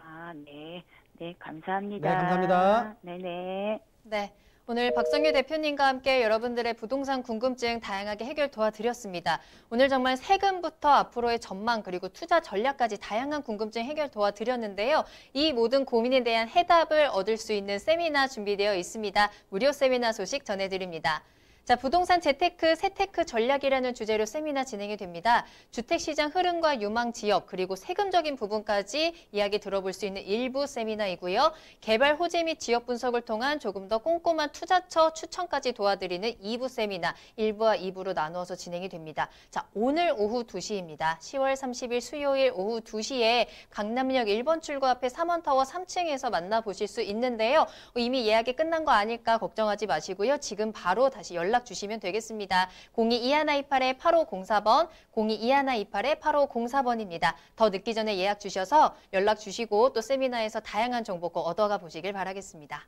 아, 네. 네, 감사합니다. 네, 감사합니다. 네네. 네. 오늘 박성규 대표님과 함께 여러분들의 부동산 궁금증 다양하게 해결 도와드렸습니다. 오늘 정말 세금부터 앞으로의 전망 그리고 투자 전략까지 다양한 궁금증 해결 도와드렸는데요. 이 모든 고민에 대한 해답을 얻을 수 있는 세미나 준비되어 있습니다. 무료 세미나 소식 전해드립니다. 자, 부동산 재테크, 세테크 전략이라는 주제로 세미나 진행이 됩니다. 주택시장 흐름과 유망 지역, 그리고 세금적인 부분까지 이야기 들어볼 수 있는 일부 세미나이고요. 개발 호재 및 지역 분석을 통한 조금 더 꼼꼼한 투자처 추천까지 도와드리는 2부 세미나, 1부와 2부로 나누어서 진행이 됩니다. 자, 오늘 오후 2시입니다. 10월 30일 수요일 오후 2시에 강남역 1번 출구 앞에 3원타워 3층에서 만나보실 수 있는데요. 이미 예약이 끝난 거 아닐까 걱정하지 마시고요. 지금 바로 다시 연락 주시면 되겠습니다. 022128-8504번, 022128-8504번입니다. 더 늦기 전에 예약 주셔서 연락 주시고 또 세미나에서 다양한 정보 꼭 얻어가 보시길 바라겠습니다.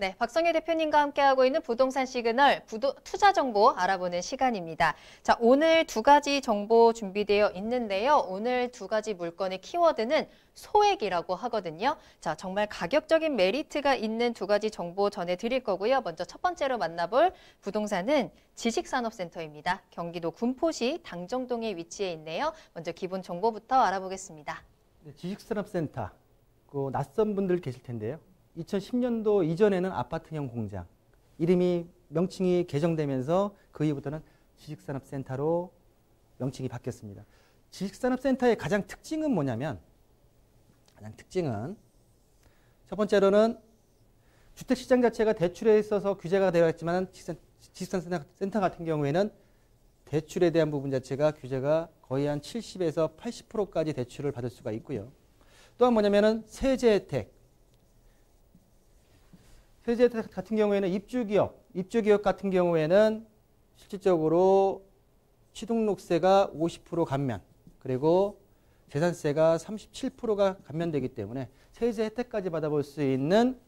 네, 박성희 대표님과 함께하고 있는 부동산 시그널, 투자 정보 알아보는 시간입니다. 자, 오늘 두 가지 정보 준비되어 있는데요. 오늘 두 가지 물건의 키워드는 소액이라고 하거든요. 자, 정말 가격적인 메리트가 있는 두 가지 정보 전해드릴 거고요. 먼저 첫 번째로 만나볼 부동산은 지식산업센터입니다. 경기도 군포시 당정동에 위치해 있네요. 먼저 기본 정보부터 알아보겠습니다. 네, 지식산업센터, 낯선 분들 계실 텐데요. 2010년도 이전에는 아파트형 공장, 명칭이 개정되면서 그 이후부터는 지식산업센터로 명칭이 바뀌었습니다. 지식산업센터의 가장 특징은 뭐냐면, 첫 번째로는 주택시장 자체가 대출에 있어서 규제가 되어 있지만 지식산업센터 같은 경우에는 대출에 대한 부분 자체가 규제가 거의 한 70에서 80%까지 대출을 받을 수가 있고요. 또한 뭐냐면은 세제 혜택 같은 경우에는 입주기업 같은 경우에는 실질적으로 취등록세가 50% 감면, 그리고 재산세가 37%가 감면되기 때문에 세제 혜택까지 받아볼 수 있는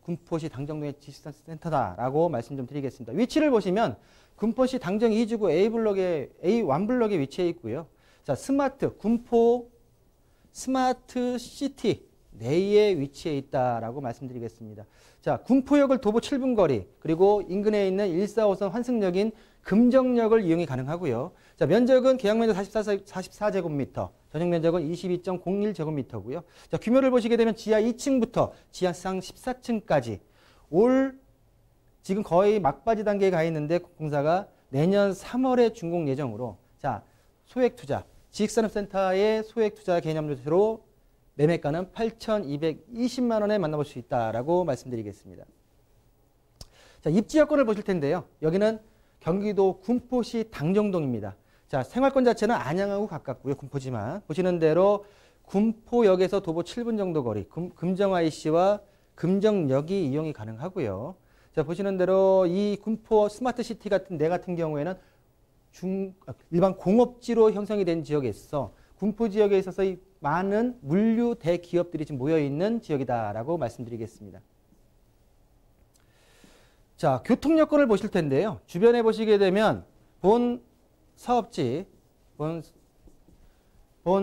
군포시 당정동의 지식산업센터다라고 말씀 좀 드리겠습니다. 위치를 보시면 군포시 당정 2지구 A1블럭에 위치해 있고요. 자, 군포 스마트 시티 내에 위치해 있다라고 말씀드리겠습니다. 자, 군포역을 도보 7분 거리, 그리고 인근에 있는 145선 환승역인 금정역을 이용이 가능하고요. 자, 면적은 계약 면적 44제곱미터, 전용 면적은 22.01제곱미터고요. 자, 규모를 보시게 되면 지하 2층부터 지하상 14층까지 지금 거의 막바지 단계에 가 있는데 공사가 내년 3월에 준공 예정으로, 자, 소액 투자, 지식산업센터의 소액 투자 개념으로 매매가는 8,220만 원에 만나볼 수 있다라고 말씀드리겠습니다. 자, 입지 여건을 보실 텐데요. 여기는 경기도 군포시 당정동입니다. 자, 생활권 자체는 안양하고 가깝고요. 군포지만 보시는 대로 군포역에서 도보 7분 정도 거리, 금정 IC와 금정역이 이용이 가능하고요. 자, 보시는 대로 이 군포 스마트 시티 같은 데 같은 경우에는 일반 공업지로 형성이 된 지역에 있어 군포 지역에 있어서 이 많은 물류 대기업들이 지금 모여있는 지역이다라고 말씀드리겠습니다. 자, 교통 여건을 보실 텐데요. 주변에 보시게 되면 본 사업지, 본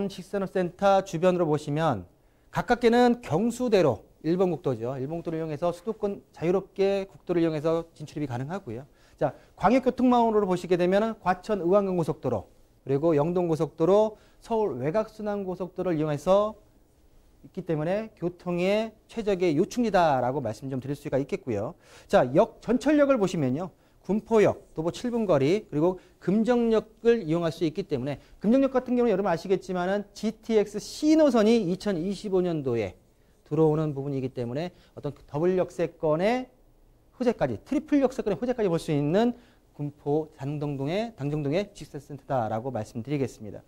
지식산업센터 주변으로 보시면 가깝게는 경수대로 1번 국도죠. 1번 국도를 이용해서 수도권 자유롭게 국도를 이용해서 진출입이 가능하고요. 자, 광역교통망으로 보시게 되면 과천 의왕간 고속도로, 그리고 영동고속도로, 서울 외곽순환고속도로를 이용해서 있기 때문에 교통의 최적의 요충지다라고 말씀 좀 드릴 수가 있겠고요. 자, 전철역을 보시면요. 군포역, 도보 7분 거리, 그리고 금정역을 이용할 수 있기 때문에 금정역 같은 경우는 여러분 아시겠지만은 GTX C 노선이 2025년도에 들어오는 부분이기 때문에 어떤 더블 역세권의 호재까지, 트리플 역세권의 호재까지 볼 수 있는 군포 당정동의 직선센터다라고 말씀드리겠습니다.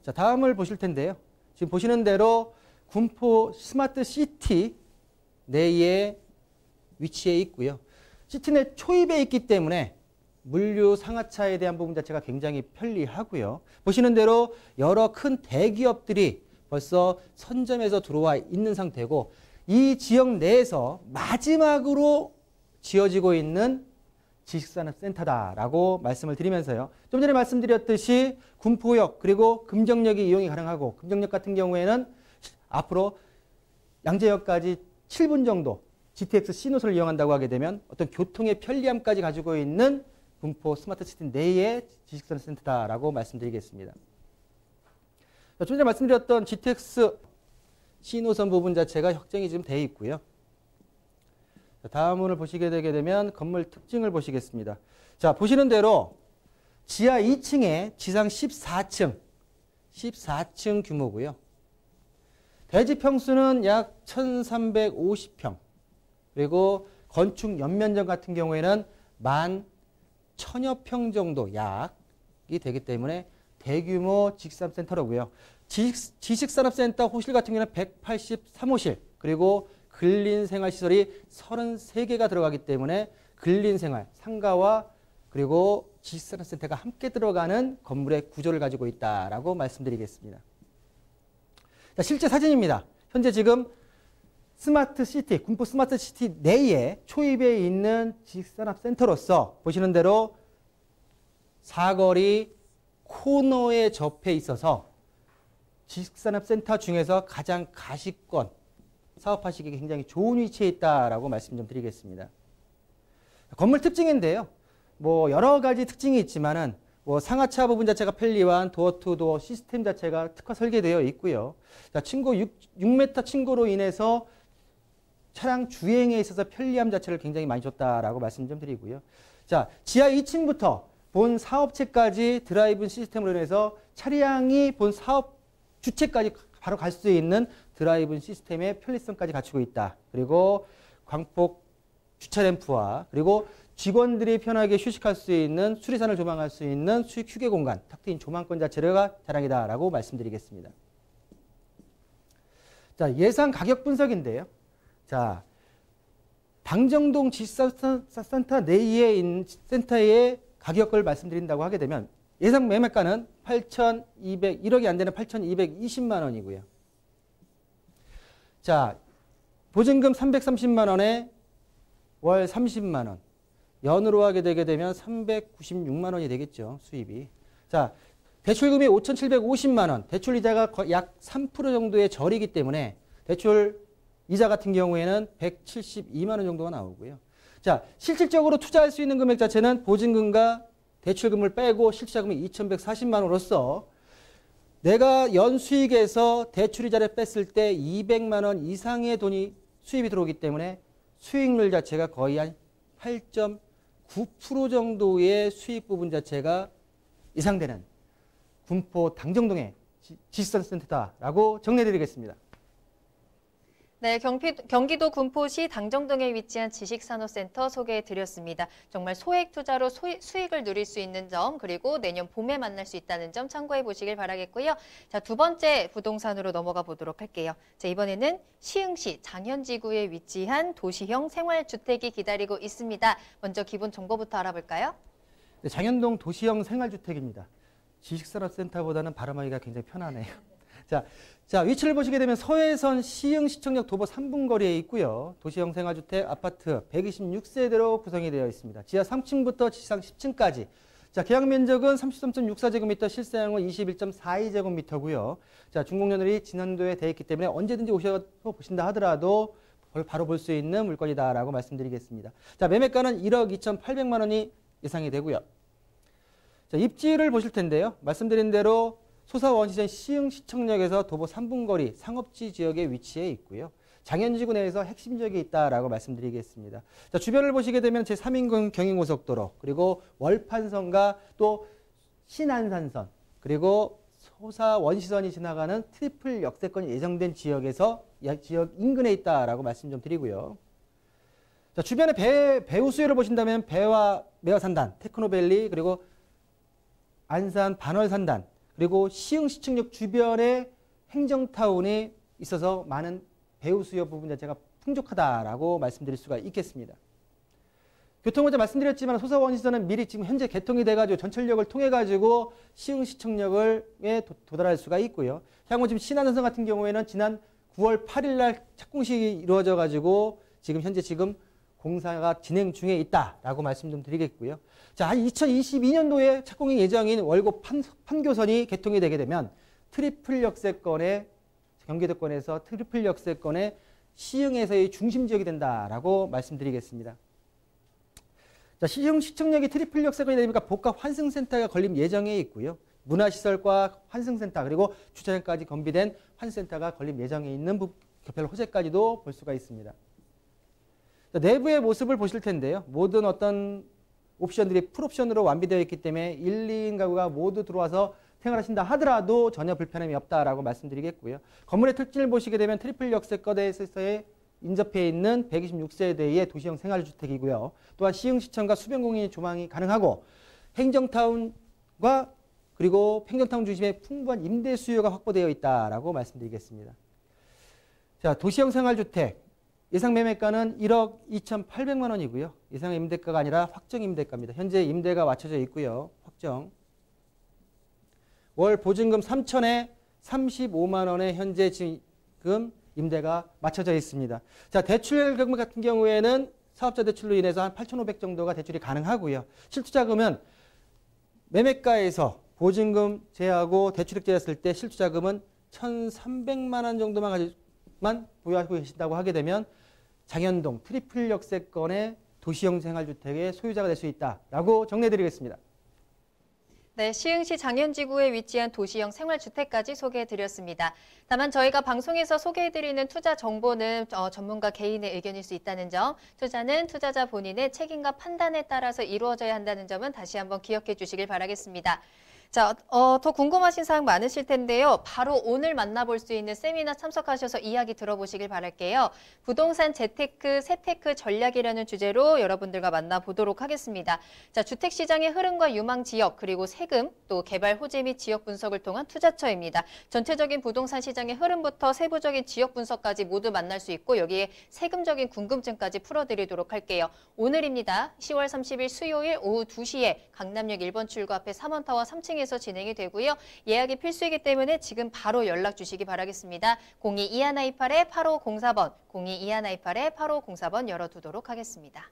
자, 다음을 보실 텐데요. 지금 보시는 대로 군포 스마트 시티 내에 위치해 있고요. 시티 내 초입에 있기 때문에 물류 상하차에 대한 부분 자체가 굉장히 편리하고요. 보시는 대로 여러 큰 대기업들이 벌써 선점에서 들어와 있는 상태고 이 지역 내에서 마지막으로 지어지고 있는 지식산업센터다라고 말씀을 드리면서요. 좀 전에 말씀드렸듯이 군포역 그리고 금정역이 이용이 가능하고 금정역 같은 경우에는 앞으로 양재역까지 7분 정도 GTX C 노선을 이용한다고 하게 되면 어떤 교통의 편리함까지 가지고 있는 군포 스마트시티 내의 지식산업센터다라고 말씀드리겠습니다. 좀 전에 말씀드렸던 GTX C 노선 부분 자체가 확정이 지금 되어 있고요. 다음을 보시게 되게 되면 건물 특징을 보시겠습니다. 자, 보시는 대로 지하 2층에 지상 14층 규모고요. 대지 평수는 약 1350평, 그리고 건축 연면적 같은 경우에는 11,000여 평 정도 약이 되기 때문에 대규모 지식산업센터로고요. 지식산업센터 호실 같은 경우는 183호실, 그리고 근린생활시설이 33개가 들어가기 때문에 근린생활, 상가와 그리고 지식산업센터가 함께 들어가는 건물의 구조를 가지고 있다라고 말씀드리겠습니다. 자, 실제 사진입니다. 현재 지금 스마트시티, 군포 스마트시티 내에 초입에 있는 지식산업센터로서 보시는 대로 사거리 코너에 접해 있어서 지식산업센터 중에서 가장 가시권 사업하시기에 굉장히 좋은 위치에 있다라고 말씀 좀 드리겠습니다. 건물 특징인데요. 뭐 여러 가지 특징이 있지만은 뭐 상하차 부분 자체가 편리한 도어2도어 시스템 자체가 특화 설계되어 있고요. 자, 6m 층고로 인해서 차량 주행에 있어서 편리함 자체를 굉장히 많이 줬다라고 말씀 좀 드리고요. 자, 지하 2층부터 본 사업체까지 드라이브 시스템으로 인해서 차량이 본 사업 주체까지 바로 갈 수 있는 드라이브 시스템의 편리성까지 갖추고 있다. 그리고 광폭 주차 램프와 그리고 직원들이 편하게 휴식할 수 있는 수리산을 조망할 수 있는 수익 휴게 공간, 탁 트인 조망권 자체가 자랑이다라고 말씀드리겠습니다. 자, 예상 가격 분석인데요. 자, 당정동 지식산업센터 내에 있는 센터의 가격을 말씀드린다고 하게 되면 예상 매매가는 1억이 안 되는 8,220만 원이고요. 자, 보증금 330만 원에 월 30만 원. 연으로 하게 되게 되면 396만 원이 되겠죠, 수입이. 자, 대출금이 5,750만 원. 대출 이자가 약 3% 정도의 절이기 때문에 대출 이자 같은 경우에는 172만 원 정도가 나오고요. 자, 실질적으로 투자할 수 있는 금액 자체는 보증금과 대출금을 빼고 실자금이 2,140만 원으로서 내가 연 수익에서 대출이자를 뺐을 때 200만 원 이상의 돈이 수입이 들어오기 때문에 수익률 자체가 거의 한 8.9% 정도의 수익 부분 자체가 예상되는 군포 당정동의 지식산업센터다라고 정리해드리겠습니다. 네, 경기도 군포시 당정동에 위치한 지식산업센터 소개해드렸습니다. 정말 소액 투자로 수익을 누릴 수 있는 점, 그리고 내년 봄에 만날 수 있다는 점 참고해 보시길 바라겠고요. 자, 두 번째 부동산으로 넘어가 보도록 할게요. 자, 이번에는 시흥시 장현지구에 위치한 도시형 생활주택이 기다리고 있습니다. 먼저 기본 정보부터 알아볼까요? 네, 장현동 도시형 생활주택입니다. 지식산업센터보다는 발음하기가 굉장히 편하네요. 자, 위치를 보시게 되면 서해선 시흥시청역 도보 3분 거리에 있고요. 도시형 생활주택 아파트 126세대로 구성이 되어 있습니다. 지하 3층부터 지상 10층까지. 자, 계약 면적은 33.64제곱미터, 실사용은 21.42제곱미터고요. 자, 준공연월이 지난도에 되어 있기 때문에 언제든지 오셔서 보신다 하더라도 바로 볼 수 있는 물건이다라고 말씀드리겠습니다. 자, 매매가는 1억 2,800만 원이 예상이 되고요. 자, 입지를 보실 텐데요. 말씀드린 대로 소사원시전 시흥시청역에서 도보 3분 거리 상업지 지역에 위치해 있고요. 장현지구 내에서 핵심 지역에 있다라고 말씀드리겠습니다. 자, 주변을 보시게 되면 제3인근 경인고속도로, 그리고 월판선과 또 신안산선, 그리고 소사 원시선이 지나가는 트리플 역세권이 예정된 지역에서 지역 인근에 있다라고 말씀 좀 드리고요. 자, 주변에 배후 수요를 보신다면 배와 매화산단, 테크노밸리, 그리고 안산 반월산단, 그리고 시흥 시청역 주변에 행정타운이 있어서 많은 배후 수요 부분 자체가 풍족하다라고 말씀드릴 수가 있겠습니다. 교통은 말씀드렸지만 소사원시선은 미리 지금 현재 개통이 돼가지고 전철역을 통해가지고 시흥 시청역에 도달할 수가 있고요. 향후 지금 신안선선 같은 경우에는 지난 9월 8일 날 착공식이 이루어져가지고 지금 공사가 진행 중에 있다라고 말씀 좀 드리겠고요. 자, 2022년도에 착공이 예정인 월곡 판교선이 개통이 되게 되면 트리플 역세권의 경기도권에서 트리플 역세권의 시흥에서의 중심 지역이 된다라고 말씀드리겠습니다. 자, 시흥 시청역이 트리플 역세권이 되니까 복합 환승센터가 건립 예정에 있고요. 문화시설과 환승센터 그리고 주차장까지 건비된 환승센터가 건립 예정에 있는 개별 호재까지도 볼 수가 있습니다. 자, 내부의 모습을 보실 텐데요. 모든 어떤 옵션들이 풀옵션으로 완비되어 있기 때문에 1, 2인 가구가 모두 들어와서 생활하신다 하더라도 전혀 불편함이 없다라고 말씀드리겠고요. 건물의 특징을 보시게 되면 트리플 역세권에서의 인접해 있는 126세대의 도시형 생활주택이고요. 또한 시흥시청과 수변공원이 조망이 가능하고 행정타운과 그리고 행정타운 중심에 풍부한 임대 수요가 확보되어 있다라고 말씀드리겠습니다. 자, 도시형 생활주택 예상 매매가는 1억 2,800만 원이고요. 예상 임대가가 아니라 확정 임대가입니다. 현재 임대가 맞춰져 있고요. 확정. 월 보증금 3천에 35만 원에 현재 지금 임대가 맞춰져 있습니다. 자, 대출 금액 같은 경우에는 사업자 대출로 인해서 한 8,500 정도가 대출이 가능하고요. 실투자금은 매매가에서 보증금 제하고 대출액 제했을 때 실투자금은 1,300만 원 정도만 보유하고 계신다고 하게 되면 장현동 트리플 역세권의 도시형 생활주택의 소유자가 될 수 있다라고 정리해드리겠습니다. 네, 시흥시 장현지구에 위치한 도시형 생활주택까지 소개해드렸습니다. 다만 저희가 방송에서 소개해드리는 투자 정보는 전문가 개인의 의견일 수 있다는 점, 투자는 투자자 본인의 책임과 판단에 따라서 이루어져야 한다는 점은 다시 한번 기억해 주시길 바라겠습니다. 자, 더 궁금하신 사항 많으실 텐데요. 바로 오늘 만나볼 수 있는 세미나 참석하셔서 이야기 들어보시길 바랄게요. 부동산 재테크, 세테크 전략이라는 주제로 여러분들과 만나보도록 하겠습니다. 자, 주택시장의 흐름과 유망 지역, 그리고 세금, 또 개발 호재 및 지역 분석을 통한 투자처입니다. 전체적인 부동산 시장의 흐름부터 세부적인 지역 분석까지 모두 만날 수 있고 여기에 세금적인 궁금증까지 풀어드리도록 할게요. 오늘입니다. 10월 30일 수요일 오후 2시에 강남역 1번 출구 앞에 3원타워 3층에 에서 진행이 되고요. 예약이 필수이기 때문에 지금 바로 연락 주시기 바라겠습니다. 02-2128-8504번, 02-2128-8504번 열어두도록 하겠습니다.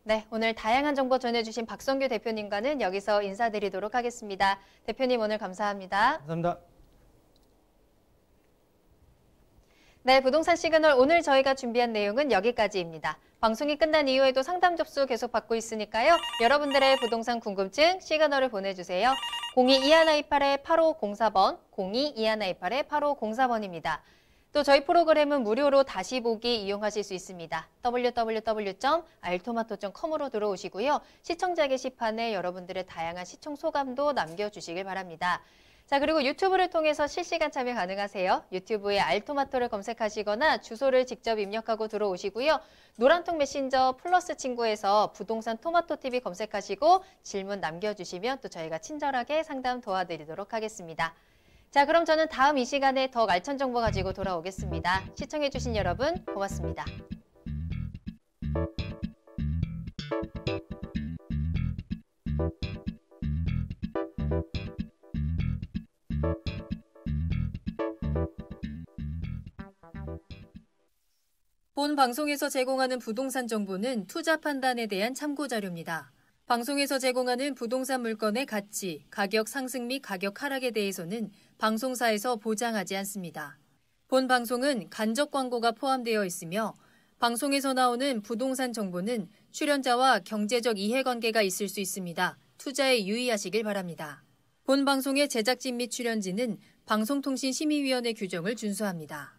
네, 오늘 다양한 정보 전해주신 박성규 대표님과는 여기서 인사드리도록 하겠습니다. 대표님 오늘 감사합니다. 감사합니다. 네, 부동산 시그널 오늘 저희가 준비한 내용은 여기까지입니다. 방송이 끝난 이후에도 상담 접수 계속 받고 있으니까요. 여러분들의 부동산 궁금증 시그널을 보내주세요. 02-2128-8504번, 02-2128-8504번입니다. 또 저희 프로그램은 무료로 다시 보기 이용하실 수 있습니다. www.altomato.com으로 들어오시고요. 시청자 게시판에 여러분들의 다양한 시청 소감도 남겨주시길 바랍니다. 자, 그리고 유튜브를 통해서 실시간 참여 가능하세요. 유튜브에 알토마토를 검색하시거나 주소를 직접 입력하고 들어오시고요. 노란통 메신저 플러스 친구에서 부동산 토마토TV 검색하시고 질문 남겨주시면 또 저희가 친절하게 상담 도와드리도록 하겠습니다. 자, 그럼 저는 다음 이 시간에 더 알찬 정보 가지고 돌아오겠습니다. 시청해주신 여러분 고맙습니다. 본 방송에서 제공하는 부동산 정보는 투자 판단에 대한 참고 자료입니다. 방송에서 제공하는 부동산 물건의 가치, 가격 상승 및 가격 하락에 대해서는 방송사에서 보장하지 않습니다. 본 방송은 간접 광고가 포함되어 있으며 방송에서 나오는 부동산 정보는 출연자와 경제적 이해관계가 있을 수 있습니다. 투자에 유의하시길 바랍니다. 본 방송의 제작진 및 출연진은 방송통신심의위원회 규정을 준수합니다.